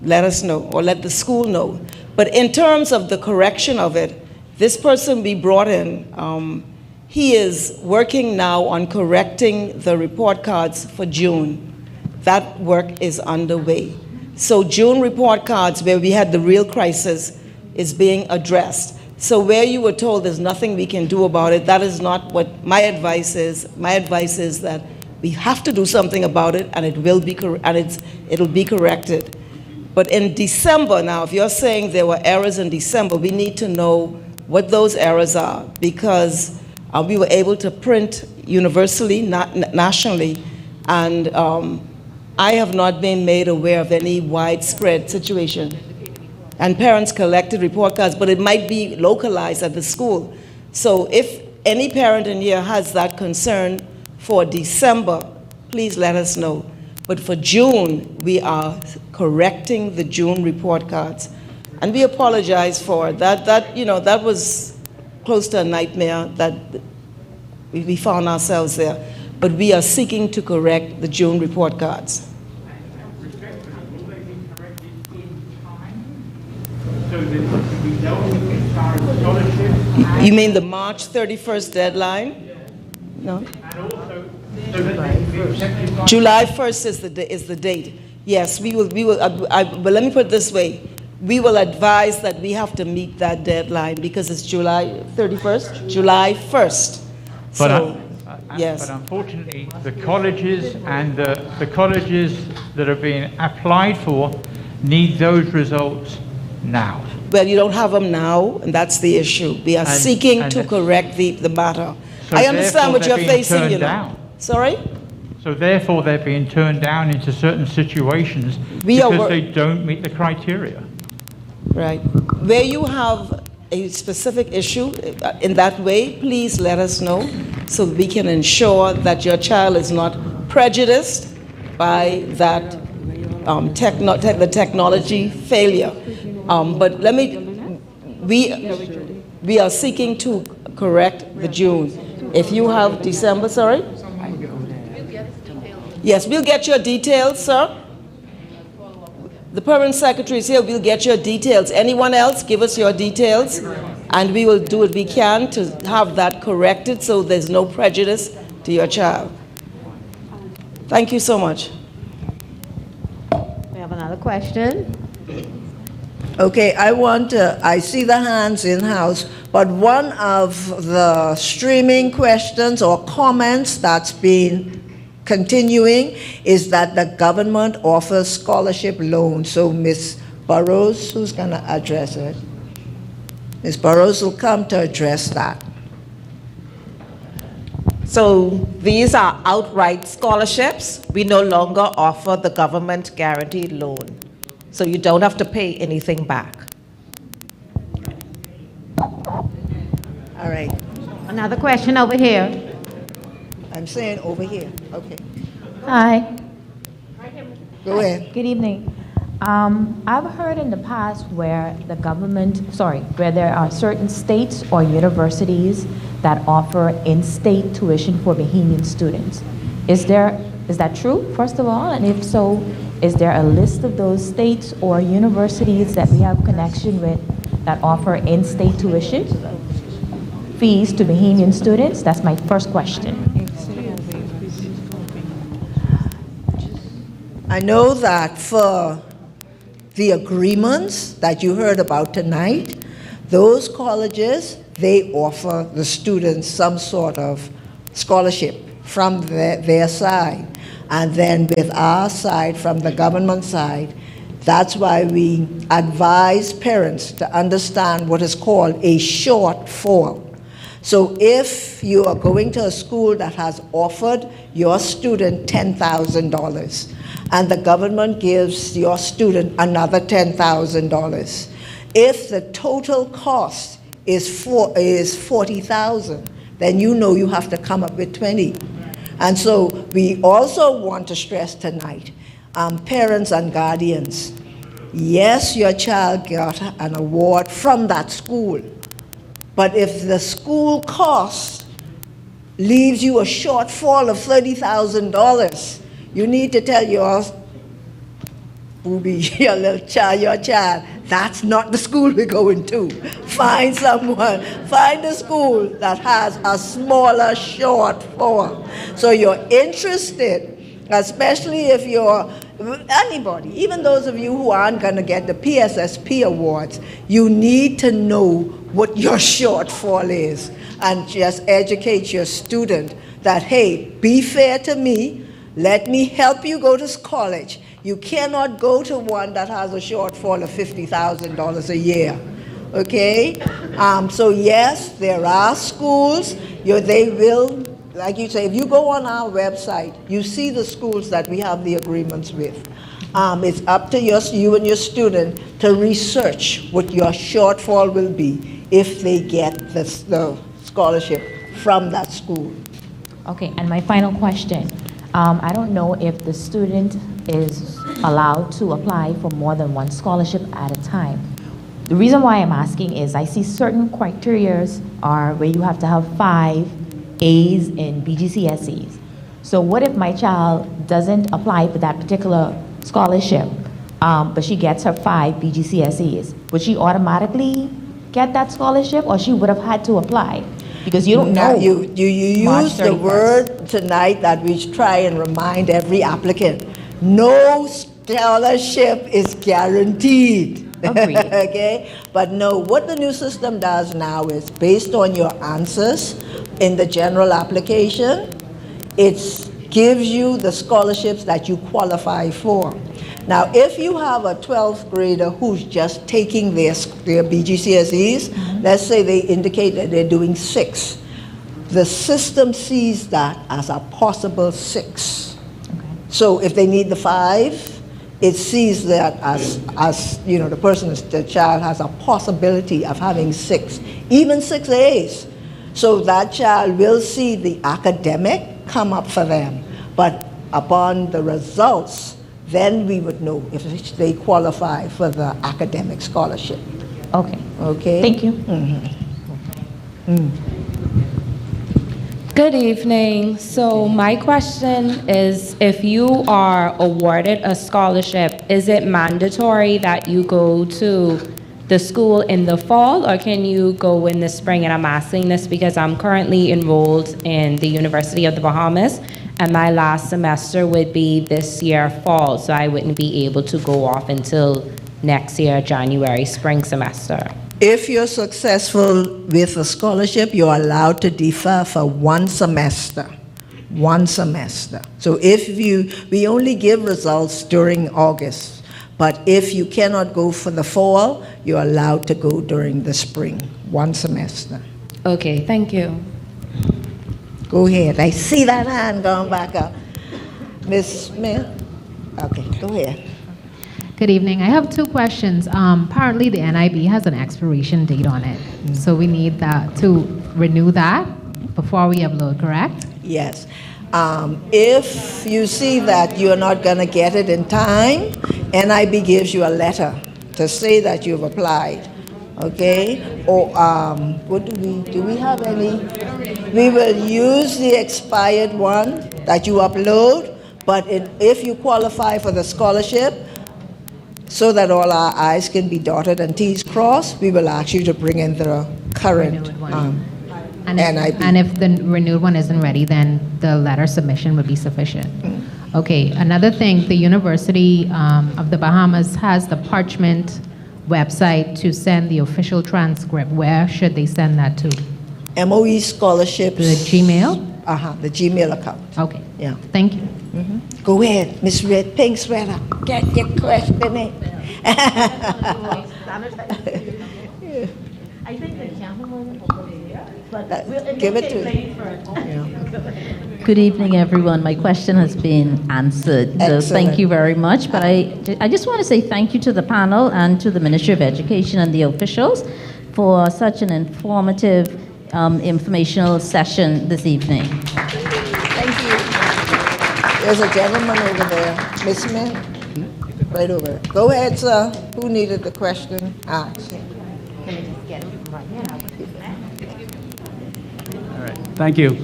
Let us know, or let the school know. But in terms of the correction of it, this person we brought in, he is working now on correcting the report cards for June. That work is underway. So June report cards, where we had the real crisis, is being addressed. So where you were told there's nothing we can do about it, that is not what my advice is. My advice is that we have to do something about it, and it will be it'll be corrected. But in December now, if you're saying there were errors in December, we need to know what those errors are, because we were able to print universally, not nationally, and I have not been made aware of any widespread situation. And parents collected report cards, but it might be localized at the school. So if any parent in here has that concern for December, please let us know. But for June, we are correcting the June report cards. And we apologize for it. That was close to a nightmare that we found ourselves there. But we are seeking to correct the June report cards. You mean the March 31st deadline? No? July 1st is the date. Yes, we will, but let me put it this way. We will advise that we have to meet that deadline because it's July 31st? July 1st. Yes. But unfortunately, the colleges and the colleges that are being applied for need those results now. Well, you don't have them now, and that's the issue. We are seeking to correct the matter. So I understand what you're facing, you know. Down. Sorry? So therefore, they're being turned down into certain situations because they don't meet the criteria. Right. Where you have a specific issue in that way, please let us know so we can ensure that your child is not prejudiced by that the technology failure. But we are seeking to correct the June. If you have December, sorry? Yes, we'll get your details, sir. The permanent secretary is here. We'll get your details. Anyone else, give us your details, and we will do what we can to have that corrected so there's no prejudice to your child. Thank you so much. We have another question. Okay, I see the hands in-house, but one of the streaming questions or comments that's been continuing is that the government offers scholarship loans. So Ms. Burrows, who's going to address it? Ms. Burrows will come to address that. So these are outright scholarships. We no longer offer the government guaranteed loan. So you don't have to pay anything back. All right. Another question over here. I'm saying over here. Okay. Hi. Go ahead. Good evening. I've heard in the past where where there are certain states or universities that offer in-state tuition for Bahamian students. Is that true, first of all? And if so, is there a list of those states or universities that we have connection with that offer in-state tuition fees to Bahamian students? That's my first question. I know that for the agreements that you heard about tonight, those colleges, they offer the students some sort of scholarship from their side. And then with our side, from the government side, that's why we advise parents to understand what is called a shortfall. So if you are going to a school that has offered your student $10,000 and the government gives your student another $10,000, if the total cost is $40,000, then you know you have to come up with 20. And so we also want to stress tonight, parents and guardians, yes, your child got an award from that school, but if the school cost leaves you a shortfall of $30,000, you need to tell your booby, your little child, your child, that's not the school we're going to. Find someone, find a school that has a smaller shortfall. So you're interested, especially if you're anybody, even those of you who aren't going to get the PSSP awards, you need to know what your shortfall is and just educate your student that, hey, be fair to me, let me help you go to college. You cannot go to one that has a shortfall of $50,000 a year, okay? So yes, there are schools, they will, like you say, if you go on our website, you see the schools that we have the agreements with. It's up to you and your student to research what your shortfall will be if they get the scholarship from that school. Okay, and my final question. I don't know if the student is allowed to apply for more than one scholarship at a time. The reason why I'm asking is I see certain criterias are where you have to have 5 A's in BGCSEs. So what if my child doesn't apply for that particular scholarship, but she gets her 5 BGCSEs? Would she automatically get that scholarship, or she would have had to apply? Because you don't know. You use the word tonight that we try and remind every applicant. No scholarship is guaranteed. Agreed. Okay? But no, what the new system does now is based on your answers in the general application, it gives you the scholarships that you qualify for. Now, if you have a 12th grader who's just taking their BGCSEs, let's say they indicate that they're doing 6, the system sees that as a possible 6. Okay. So if they need the 5, it sees that as you know, the child has a possibility of having 6, even 6 A's. So that child will see the academic come up for them. But upon the results, then we would know if they qualify for the academic scholarship. Okay. Okay? Thank you. Good evening. So my question is, if you are awarded a scholarship, is it mandatory that you go to the school in the fall, or can you go in the spring? And I'm asking this because I'm currently enrolled in the University of the Bahamas, and my last semester would be this year fall, so I wouldn't be able to go off until next year, January, spring semester. If you're successful with a scholarship, you're allowed to defer for 1 semester. 1 semester. So if we only give results during August, but if you cannot go for the fall, you're allowed to go during the spring. 1 semester. Okay, thank you. Go ahead. I see that hand going back up. Ms. Smith? Okay, go ahead. Good evening. I have 2 questions. Apparently the NIB has an expiration date on it. So we need to renew that before we upload, correct? Yes. If you see that you're not going to get it in time, NIB gives you a letter to say that you've applied. Okay? Or what do we have any? We will use the expired one that you upload, but if you qualify for the scholarship, so that all our I's can be dotted and T's crossed, we will ask you to bring in the current NIB. And if the renewed one isn't ready, then the letter submission would be sufficient. Okay, another thing, the University of the Bahamas has the Parchment website to send the official transcript. Where should they send that to? MOE Scholarships. The Gmail? The Gmail account. Okay. Yeah. Thank you. Go ahead, Miss Red Pink Sweater. Get your question in. I think the gentleman over there, but give it to Good evening, everyone. My question has been answered, so thank you very much. But I just want to say thank you to the panel and to the Ministry of Education and the officials for such an informative, informational session this evening. Thank you. There's a gentleman over there. Miss Smith? Right over there. Go ahead, sir. Who needed the question asked? All right, thank you.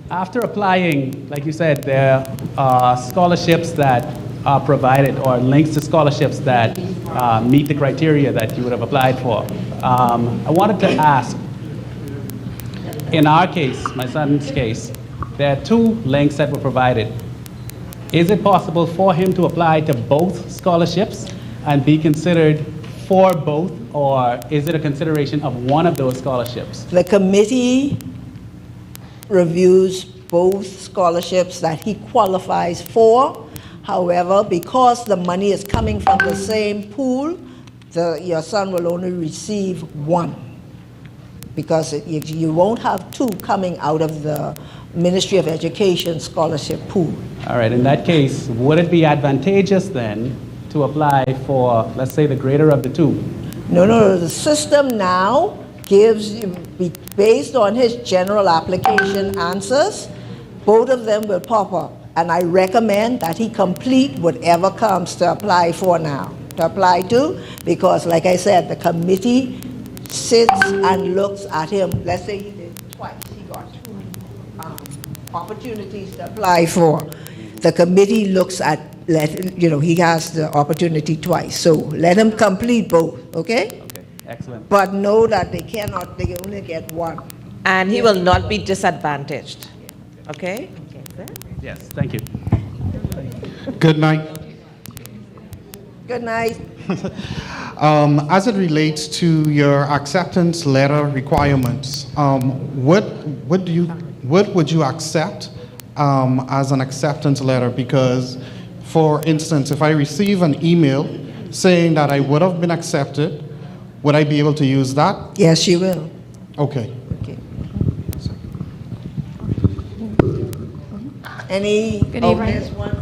After applying, like you said, there are scholarships that are provided or links to scholarships that meet the criteria that you would have applied for. I wanted to ask, in our case, my son's case, there are 2 links that were provided. Is it possible for him to apply to both scholarships and be considered for both, or is it a consideration of one of those scholarships? The committee reviews both scholarships that he qualifies for. However, because the money is coming from the same pool, your son will only receive 1, because you won't have 2 coming out of the Ministry of Education scholarship pool. All right, in that case, would it be advantageous then to apply for, let's say, the greater of the 2? No, the system now gives, based on his general application answers, both of them will pop up. And I recommend that he complete whatever comes to apply for now, to apply to, because like I said, the committee sits and looks at him. Let's say he did twice, he got 2 opportunities to apply for. The committee looks at, he has the opportunity twice. So let him complete both, okay? Okay, excellent. But know that they only get 1. And he will not be disadvantaged, okay? Yes, thank you. Good night. Good night. As it relates to your acceptance letter requirements, what would you accept as an acceptance letter? Because, for instance, if I receive an email saying that I would have been accepted, would I be able to use that? Yes, you will. Okay. Any? Good evening. There's one.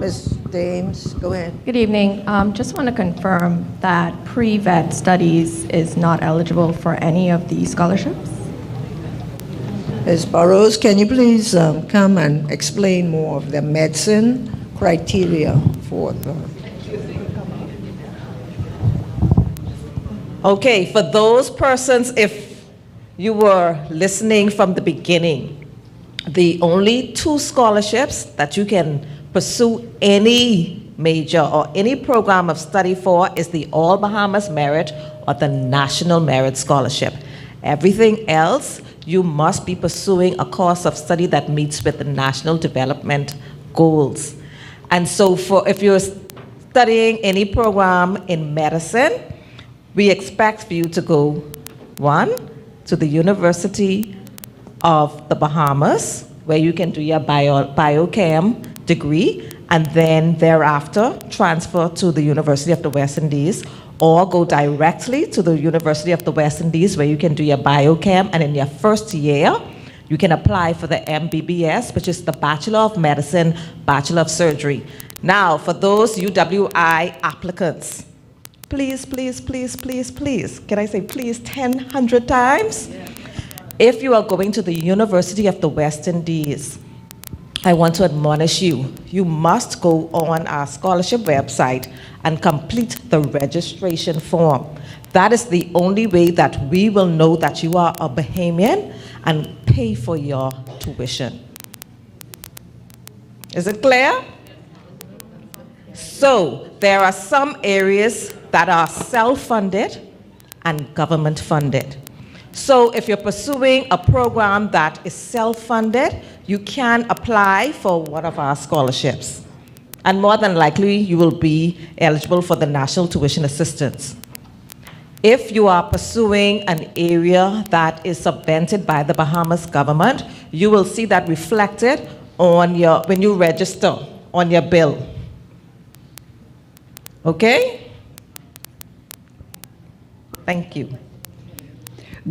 Ms. Dames, go ahead. Good evening. Just want to confirm that pre-vet studies is not eligible for any of these scholarships? Ms. Burrows, can you please come and explain more of the medicine criteria for the... Okay, for those persons, if you were listening from the beginning, the only 2 scholarships that you can pursue any major or any program of study for is the All Bahamas Merit or the National Merit Scholarship. Everything else, you must be pursuing a course of study that meets with the national development goals. And so if you're studying any program in medicine, we expect for you to go, 1, to the University of the Bahamas, where you can do your biochem degree, and then thereafter transfer to the University of the West Indies, or go directly to the University of the West Indies, where you can do your biochem, and in your first year, you can apply for the MBBS, which is the Bachelor of Medicine, Bachelor of Surgery. Now, for those UWI applicants, please, please, please, please, please, can I say please 100 times? Yeah. If you are going to the University of the West Indies, I want to admonish you, you must go on our scholarship website and complete the registration form. That is the only way that we will know that you are a Bahamian and pay for your tuition. Is it clear? So there are some areas that are self-funded and government-funded. So if you're pursuing a program that is self-funded, you can apply for one of our scholarships. And more than likely, you will be eligible for the National Tuition Assistance. If you are pursuing an area that is subvented by the Bahamas government, you will see that reflected on when you register on your bill. Okay? Thank you.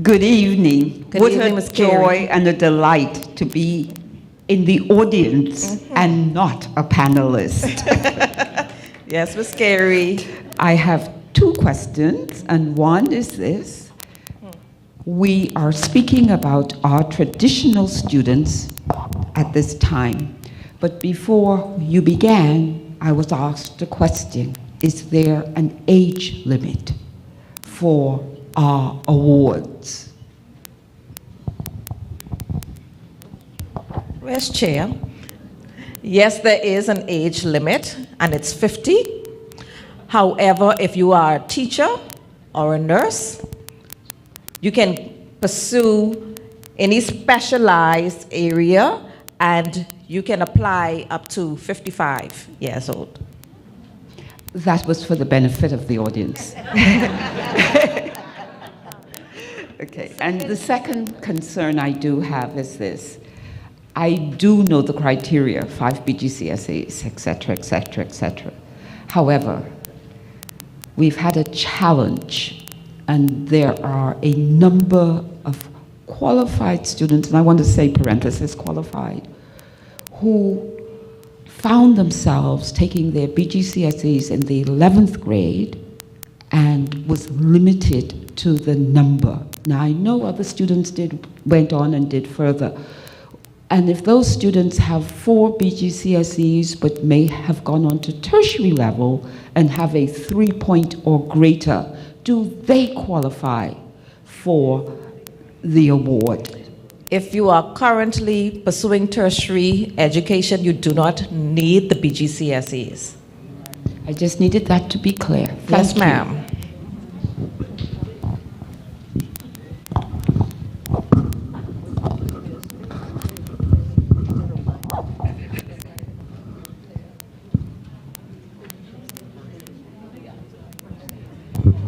Good evening. Good what evening, a Ms. joy and a delight to be in the audience and not a panelist. Yes, Ms. Carey. I have two questions, and one is this. We are speaking about our traditional students at this time, but before you began, I was asked a question. Is there an age limit for our awards? Where's Chair? Yes, there is an age limit, and it's 50. However, if you are a teacher or a nurse, you can pursue any specialized area, and you can apply up to 55 years old. That was for the benefit of the audience. Okay, and the second concern I do have is this. I do know the criteria, 5 BGCSEs, et cetera, et cetera, et cetera. However, we've had a challenge, and there are a number of qualified students, and I want to say parenthesis qualified, who found themselves taking their BGCSEs in the 11th grade and was limited to the number. Now, I know other students went on and did further. And if those students have 4 BGCSEs but may have gone on to tertiary level and have a 3-point or greater, do they qualify for the award? If you are currently pursuing tertiary education, you do not need the BGCSEs. I just needed that to be clear. Yes, ma'am.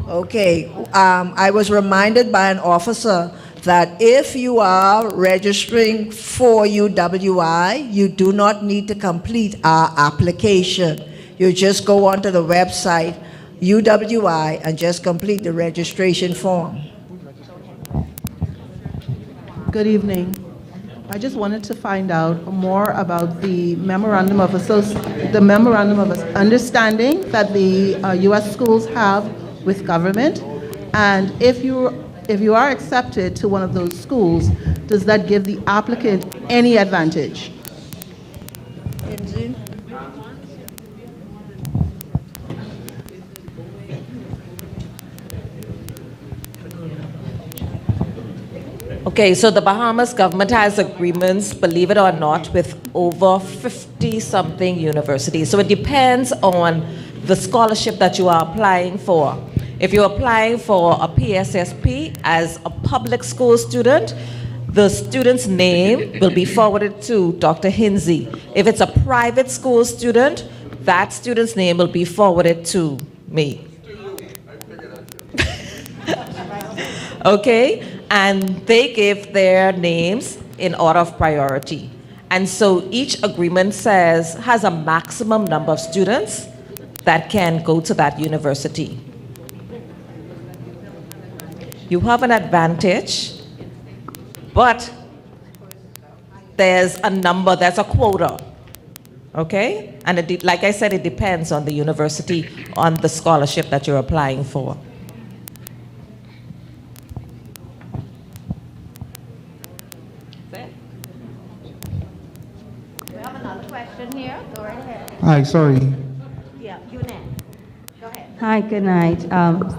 Okay, I was reminded by an officer that if you are registering for UWI, you do not need to complete our application. You just go onto the website, UWI, and just complete the registration form. Good evening. I just wanted to find out more about the memorandum of understanding that the U.S. schools have with government, and if you are accepted to one of those schools, does that give the applicant any advantage? Okay, so the Bahamas government has agreements, believe it or not, with over 50-something universities. So it depends on the scholarship that you are applying for. If you're applying for a PSSP as a public school student, the student's name will be forwarded to Dr. Hinsey. If it's a private school student, that student's name will be forwarded to me. Okay? And they give their names in order of priority. And so each agreement has a maximum number of students that can go to that university. You have an advantage, but there's a number, there's a quota, okay? And like I said, it depends on the university, on the scholarship that you're applying for. We have another question here. Go right ahead. Hi, sorry. Yeah, you next. Go ahead. Hi, good night.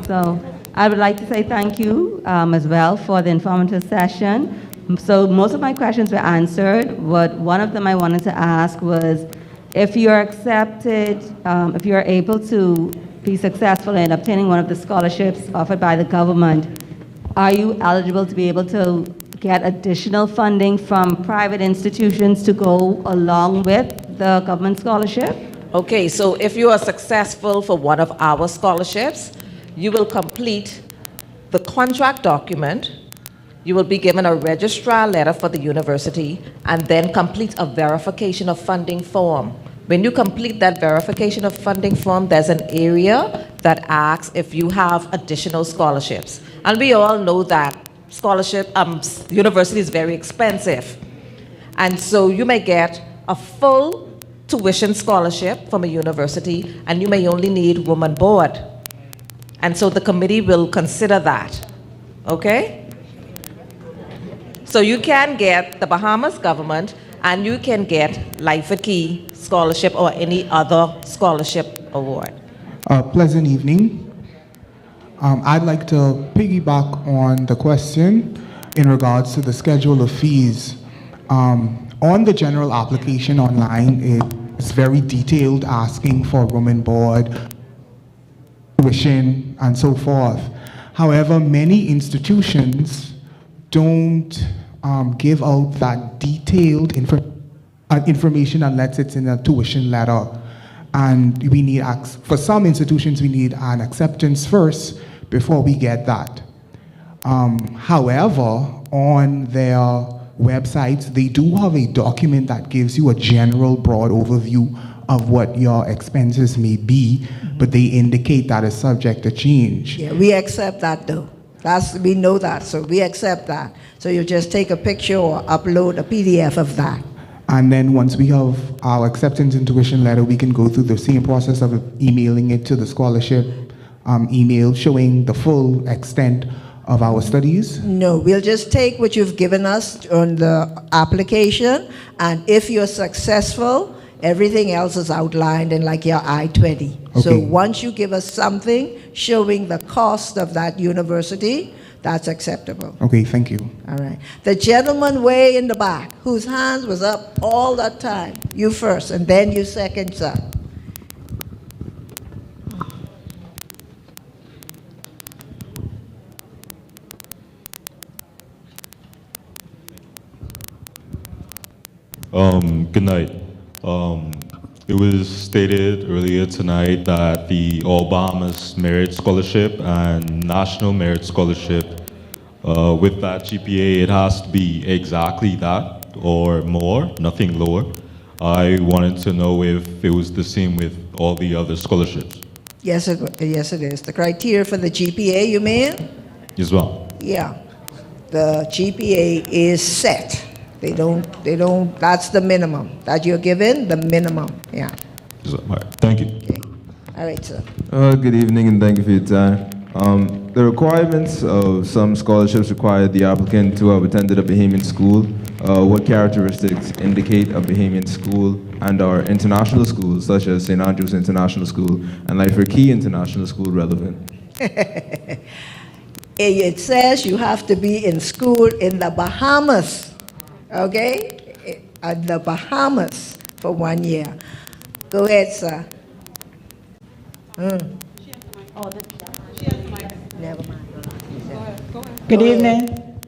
So I would like to say thank you as well for the informative session. So most of my questions were answered, but one of them I wanted to ask was, if you're accepted, if you're able to be successful in obtaining one of the scholarships offered by the government, are you eligible to be able to get additional funding from private institutions to go along with the government scholarship? Okay, so if you are successful for one of our scholarships, you will complete the contract document, you will be given a registrar letter for the university, and then complete a verification of funding form. When you complete that verification of funding form, there's an area that asks if you have additional scholarships. And we all know that university is very expensive. And so you may get a full tuition scholarship from a university, and you may only need room and board. And so the committee will consider that, okay? So you can get the Bahamas government, and you can get Life at Key scholarship or any other scholarship award. Pleasant evening. I'd like to piggyback on the question in regards to the schedule of fees. On the general application online, it's very detailed, asking for room and board, tuition, and so forth. However, many institutions don't give out that detailed information unless it's in a tuition letter. And we need, for some institutions, we need an acceptance first before we get that. However, on their websites, they do have a document that gives you a general broad overview of what your expenses may be, but they indicate that it's subject to change. Yeah, we accept that though. We know that, so we accept that. So you just take a picture or upload a PDF of that. And then once we have our acceptance and tuition letter, we can go through the same process of emailing it to the scholarship email showing the full extent of our studies? No, we'll just take what you've given us on the application, and if you're successful, everything else is outlined in like your I-20. Okay. So once you give us something showing the cost of that university, that's acceptable. Okay, thank you. All right. The gentleman way in the back, whose hands was up all that time. You first, and then you second, sir. Good night. It was stated earlier tonight that the All Bahamas Merit Scholarship and National Merit Scholarship, with that GPA, it has to be exactly that or more, nothing lower. I wanted to know if it was the same with all the other scholarships. Yes, it is. The criteria for the GPA, you mean? As well. Yeah. The GPA is set. They don't, that's the minimum that you're given, the minimum, yeah. All right, thank you. Okay. All right, sir. Good evening and thank you for your time. The requirements of some scholarships require the applicant to have attended a Bahamian school. What characteristics indicate a Bahamian school and are international schools such as St. Andrews International School and Life Key International School relevant? It says you have to be in school in the Bahamas. Okay? At the Bahamas for 1 year. Go ahead, sir. Never mind. Good evening.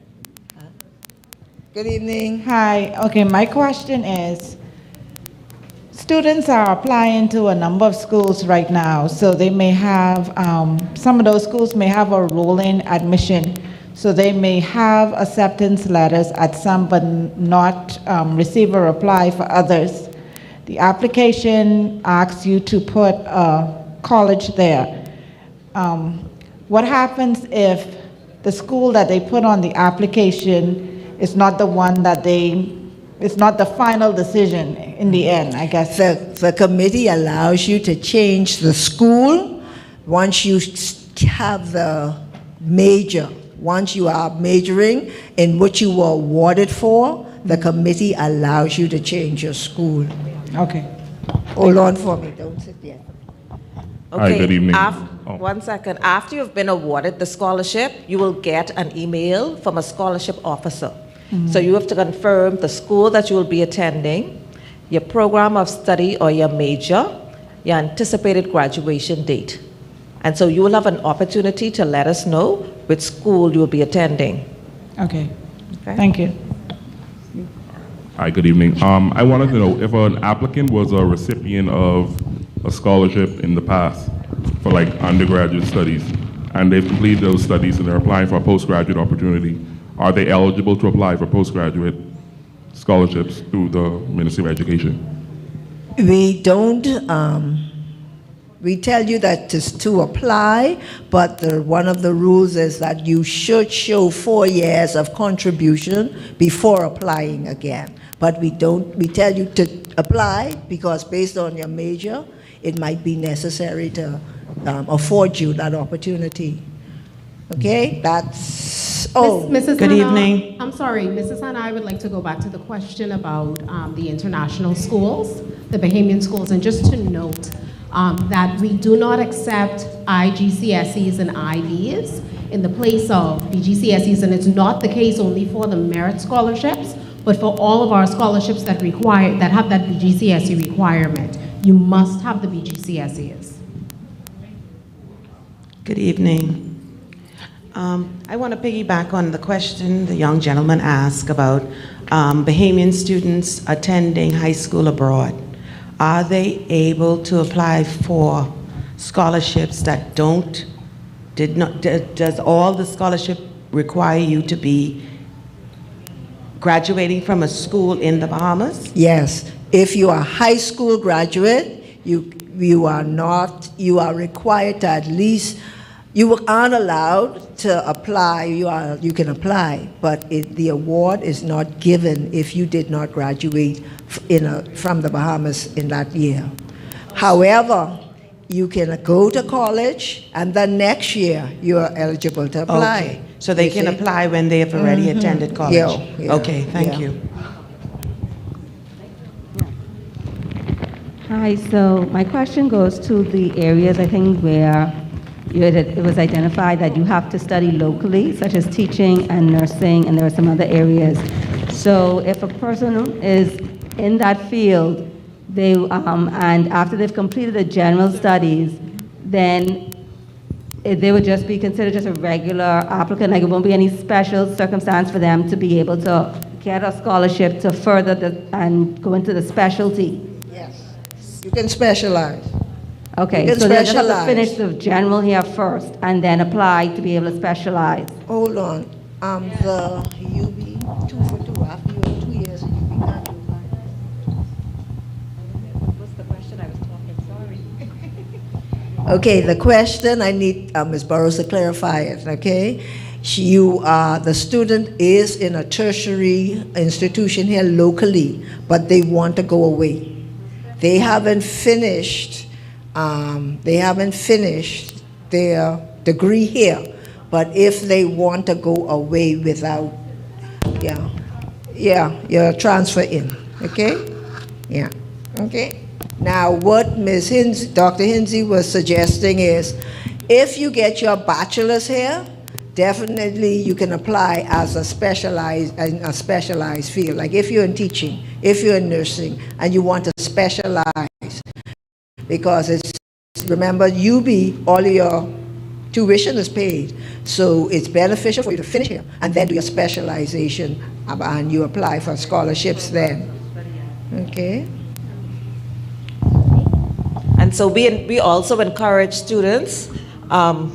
Good evening. Hi. Okay, my question is, students are applying to a number of schools right now, so they may have, some of those schools may have a rolling admission. So they may have acceptance letters at some, but not receive a reply for others. The application asks you to put a college there. What happens if the school that they put on the application is not the one that it's not the final decision in the end, I guess? The committee allows you to change the school once you have the major. Once you are majoring in what you were awarded for, the committee allows you to change your school. Okay. Hold on for me, don't sit yet. Okay. Hi, good evening. 1 second. After you've been awarded the scholarship, you will get an email from a scholarship officer. So you have to confirm the school that you will be attending, your program of study or your major, your anticipated graduation date. And so you will have an opportunity to let us know which school you'll be attending. Okay. Okay. Thank you. Hi, good evening. I wanted to know if an applicant was a recipient of a scholarship in the past for like undergraduate studies, and they've completed those studies and they're applying for a postgraduate opportunity, are they eligible to apply for postgraduate scholarships through the Ministry of Education? We don't, we tell you that to apply, but one of the rules is that you should show 4 years of contribution before applying again. But we tell you to apply because based on your major, it might be necessary to afford you that opportunity. Okay, that's, Mrs. good Hannah, evening. I'm sorry, Mrs. Hannah, I would like to go back to the question about the international schools, the Bahamian schools, and just to note that we do not accept IGCSEs and IBs in the place of BGCSEs, and it's not the case only for the merit scholarships, but for all of our scholarships that have that BGCSE requirement. You must have the BGCSEs. Good evening. I want to piggyback on the question the young gentleman asked about Bahamian students attending high school abroad. Are they able to apply for scholarships that does all the scholarship require you to be graduating from a school in the Bahamas? Yes, if you are a high school graduate, you are required to at least, you aren't allowed to apply, you can apply, but the award is not given if you did not graduate from the Bahamas in that year. However, you can go to college and then next year you are eligible to apply. Okay. So they can apply when they have already attended college? Yeah, okay, thank you. Hi, so my question goes to the areas I think where it was identified that you have to study locally, such as teaching and nursing, and there are some other areas. So if a person is in that field, and after they've completed the general studies, then they would just be considered just a regular applicant, like it won't be any special circumstance for them to be able to get a scholarship to further and go into the specialty. Yes, you can specialize. Okay, so they just have to finish the general here first and then apply to be able to specialize. Hold on, the UB 2 for 2, after you have 2 years in UB, can't do What's the question? I was talking, sorry. Okay, the question, I need Ms. Burrows to clarify it, okay? The student is in a tertiary institution here locally, but they want to go away. They haven't finished their degree here, but if they want to go away without, you're transfer in, okay? Yeah, okay? Now, what Dr. Hinsey was suggesting is, if you get your bachelor's here, definitely you can apply as a specialized field. Like if you're in teaching, if you're in nursing, and you want to specialize, because remember, UB, all of your tuition is paid, so it's beneficial for you to finish here and then do your specialization, and you apply for scholarships then. Okay. And so we also encourage students to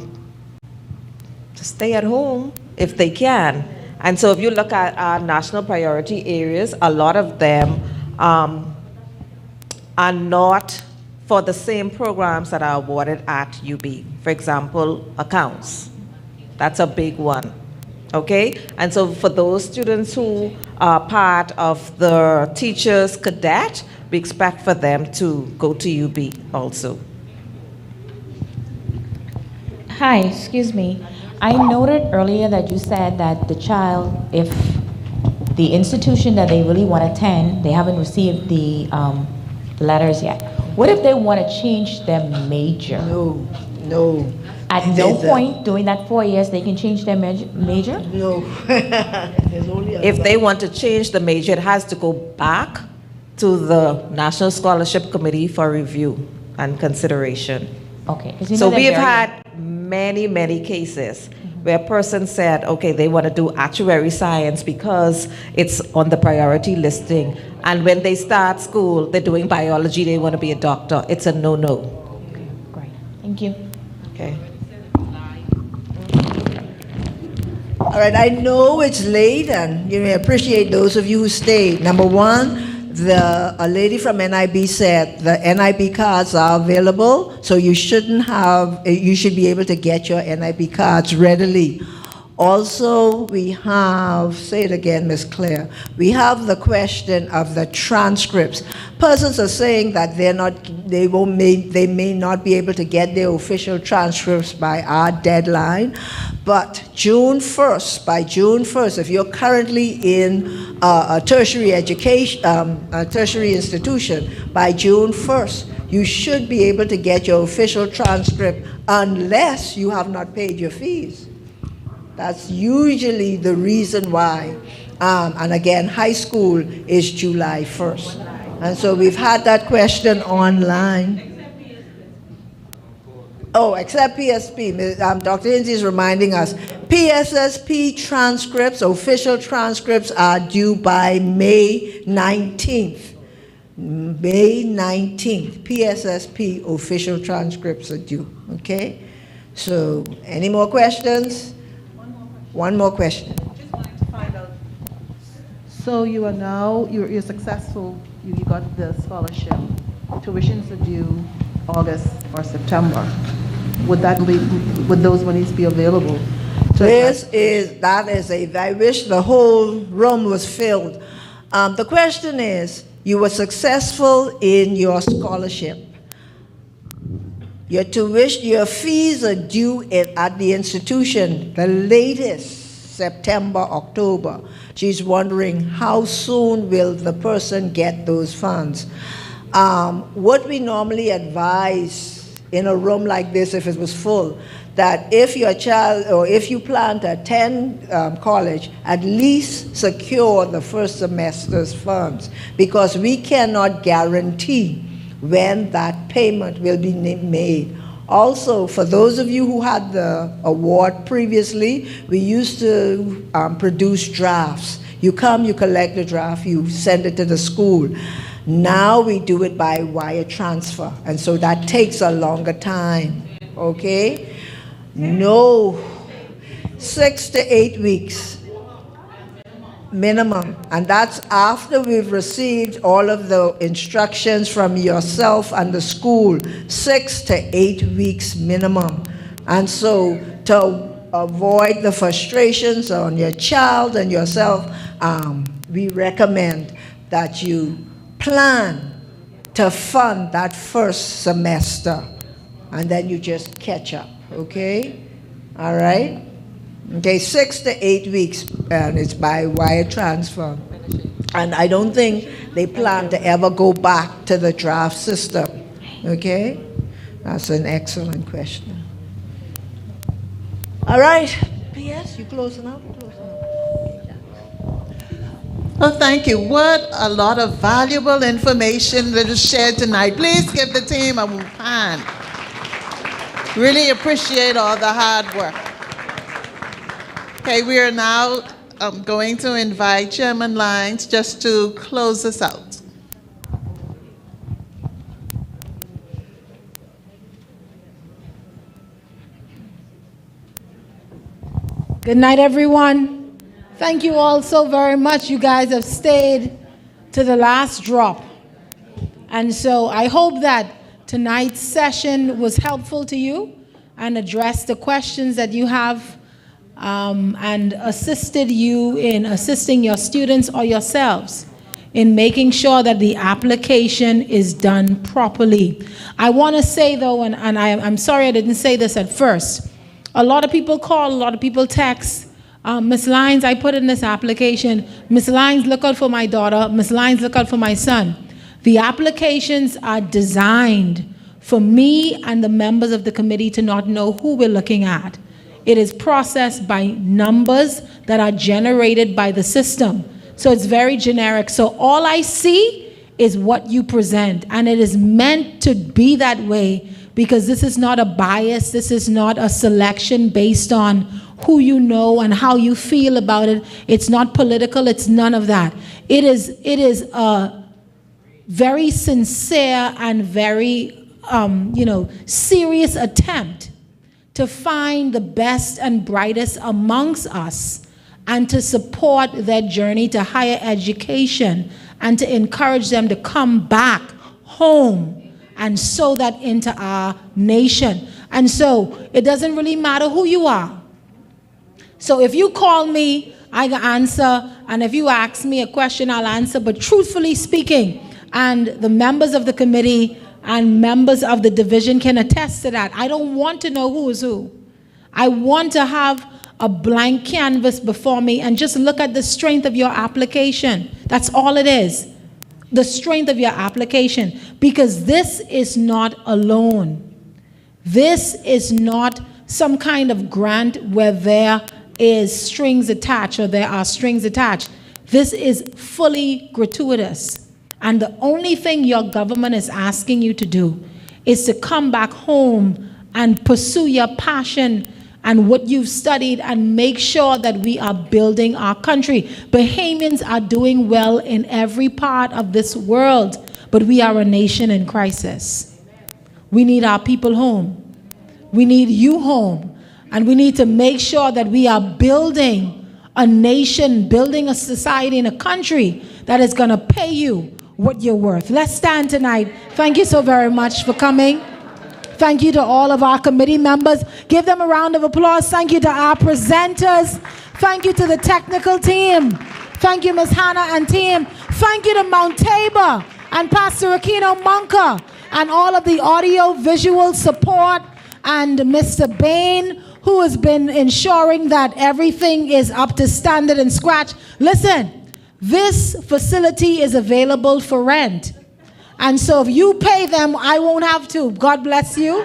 stay at home if they can. And so if you look at our national priority areas, a lot of them are not for the same programs that are awarded at UB. For example, accounts. That's a big one. Okay? And so for those students who are part of the teachers cadet, we expect for them to go to UB also. Hi, excuse me. I noted earlier that you said that the child, if the institution that they really want to attend, they haven't received the letters yet. What if they want to change their major? No. At no point during that 4 years they can change their major? No. If they want to change the major, it has to go back to the National Scholarship Committee for review and consideration. Okay. So we've had many cases where a person said, okay, they want to do actuary science because it's on the priority listing. And when they start school, they're doing biology, they want to be a doctor. It's a no-no. Great. Thank you. Okay. All right, I know it's late, and you may appreciate those of you who stayed. Number one, a lady from NIB said the NIB cards are available, so you should be able to get your NIB cards readily. Also, we have, say it again, Ms. Claire, we have the question of the transcripts. Persons are saying that they may not be able to get their official transcripts by our deadline, but June 1st, by June 1st, if you're currently in a tertiary education, a tertiary institution, by June 1st, you should be able to get your official transcript unless you have not paid your fees. That's usually the reason why. And again, high school is July 1st. And so we've had that question online. Oh, except PSP. Dr. Hinsey is reminding us, PSSP transcripts, official transcripts are due by May 19th. May 19th, PSSP official transcripts are due, okay? So, any more questions? One more question. Just wanted to find out. So you are now, you're successful, you got the scholarship. Tuitions are due August or September. Would those monies be available? I wish the whole room was filled. The question is, you were successful in your scholarship. Your tuition, your fees are due at the institution, the latest September, October. She's wondering how soon will the person get those funds. What we normally advise in a room like this, if it was full, that if your child, or if you plan to attend college, at least secure the first semester's funds, because we cannot guarantee when that payment will be made. Also, for those of you who had the award previously, we used to produce drafts. You come, you collect the draft, you send it to the school. Now we do it by wire transfer, and so that takes a longer time, okay? No, 6 to 8 weeks minimum, and that's after we've received all of the instructions from yourself and the school. 6 to 8 weeks minimum. And so to avoid the frustrations on your child and yourself, we recommend that you plan to fund that first semester, and then you just catch up, okay? All right? Okay, 6 to 8 weeks, and it's by wire transfer. And I don't think they plan to ever go back to the draft system, okay? That's an excellent question. All right, P.S., you closing up? Well, thank you. What a lot of valuable information that was shared tonight. Please give the team a hand. Really appreciate all the hard work. Okay, we are now going to invite Chairman Lyons just to close us out. Good night, everyone. Thank you all so very much. You guys have stayed to the last drop. And so I hope that tonight's session was helpful to you and addressed the questions that you have and assisted you in assisting your students or yourselves in making sure that the application is done properly. I want to say, though, and I'm sorry I didn't say this at first, a lot of people call, a lot of people text, Ms. Lyons, I put in this application. Ms. Lyons, look out for my daughter. Ms. Lyons, look out for my son. The applications are designed for me and the members of the committee to not know who we're looking at. It is processed by numbers that are generated by the system. So it's very generic. So all I see is what you present, and it is meant to be that way because this is not a bias, this is not a selection based on who you know and how you feel about it. It's not political, it's none of that. It is a very sincere and very serious attempt to find the best and brightest amongst us and to support their journey to higher education and to encourage them to come back home and sow that into our nation. And so it doesn't really matter who you are. So if you call me, I can answer, and if you ask me a question, I'll answer. But truthfully speaking, and the members of the committee and members of the division can attest to that, I don't want to know who is who. I want to have a blank canvas before me and just look at the strength of your application. That's all it is. The strength of your application. Because this is not a loan. This is not some kind of grant where there is strings attached or there are strings attached. This is fully gratuitous. And the only thing your government is asking you to do is to come back home and pursue your passion and what you've studied and make sure that we are building our country. Bahamians are doing well in every part of this world, but we are a nation in crisis. We need our people home. We need you home. And we need to make sure that we are building a nation, building a society and a country that is going to pay you what you're worth. Let's stand tonight. Thank you so very much for coming. Thank you to all of our committee members. Give them a round of applause. Thank you to our presenters. Thank you to the technical team. Thank you, Ms. Hannah and team. Thank you to Mount Tabor and Pastor Aquino Monka and all of the audio visual support, and Mr. Bain, who has been ensuring that everything is up to standard and scratch. Listen, this facility is available for rent. And so if you pay them, I won't have to. God bless you.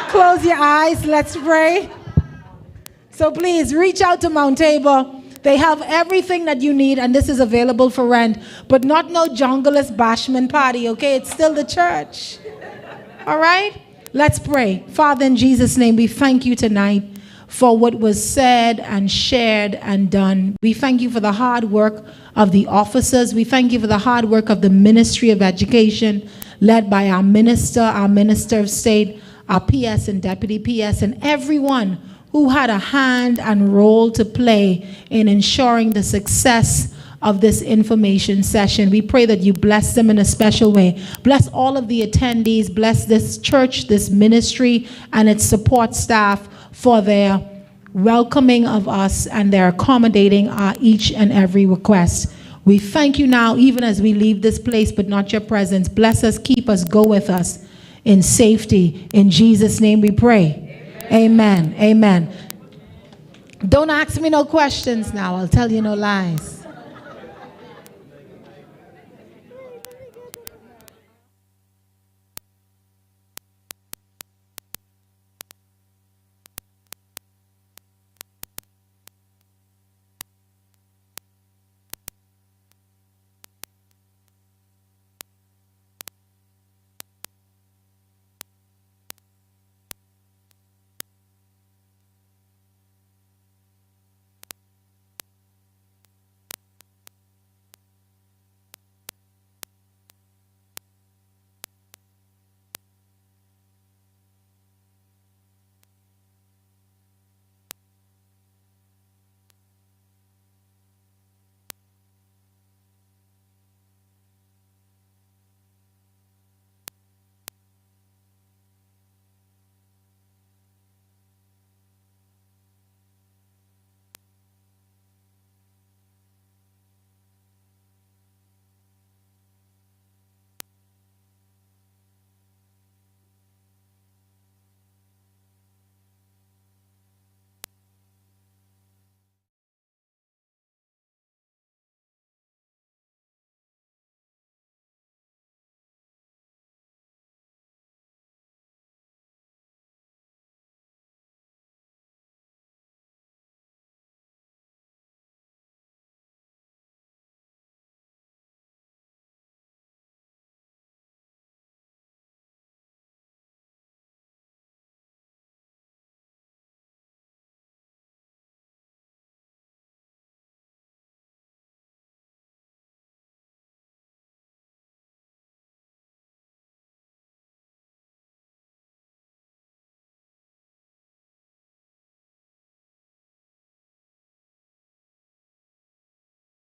Close your eyes. Let's pray. So please reach out to Mount Tabor. They have everything that you need, and this is available for rent. But not no junglist bashment party, okay? It's still the church. All right? Let's pray. Father, in Jesus' name, we thank you tonight for what was said and shared and done. We thank you for the hard work of the officers. We thank you for the hard work of the Ministry of Education, led by our Minister of State, our PS and Deputy PS, and everyone who had a hand and role to play in ensuring the success of this information session. We pray that you bless them in a special way. Bless all of the attendees. Bless this church, this ministry, and its support staff for their welcoming of us and their accommodating our each and every request. We thank you now, even as we leave this place, but not your presence. Bless us, keep us, go with us in safety. In Jesus' name we pray. Amen. Amen. Don't ask me no questions now. I'll tell you no lies.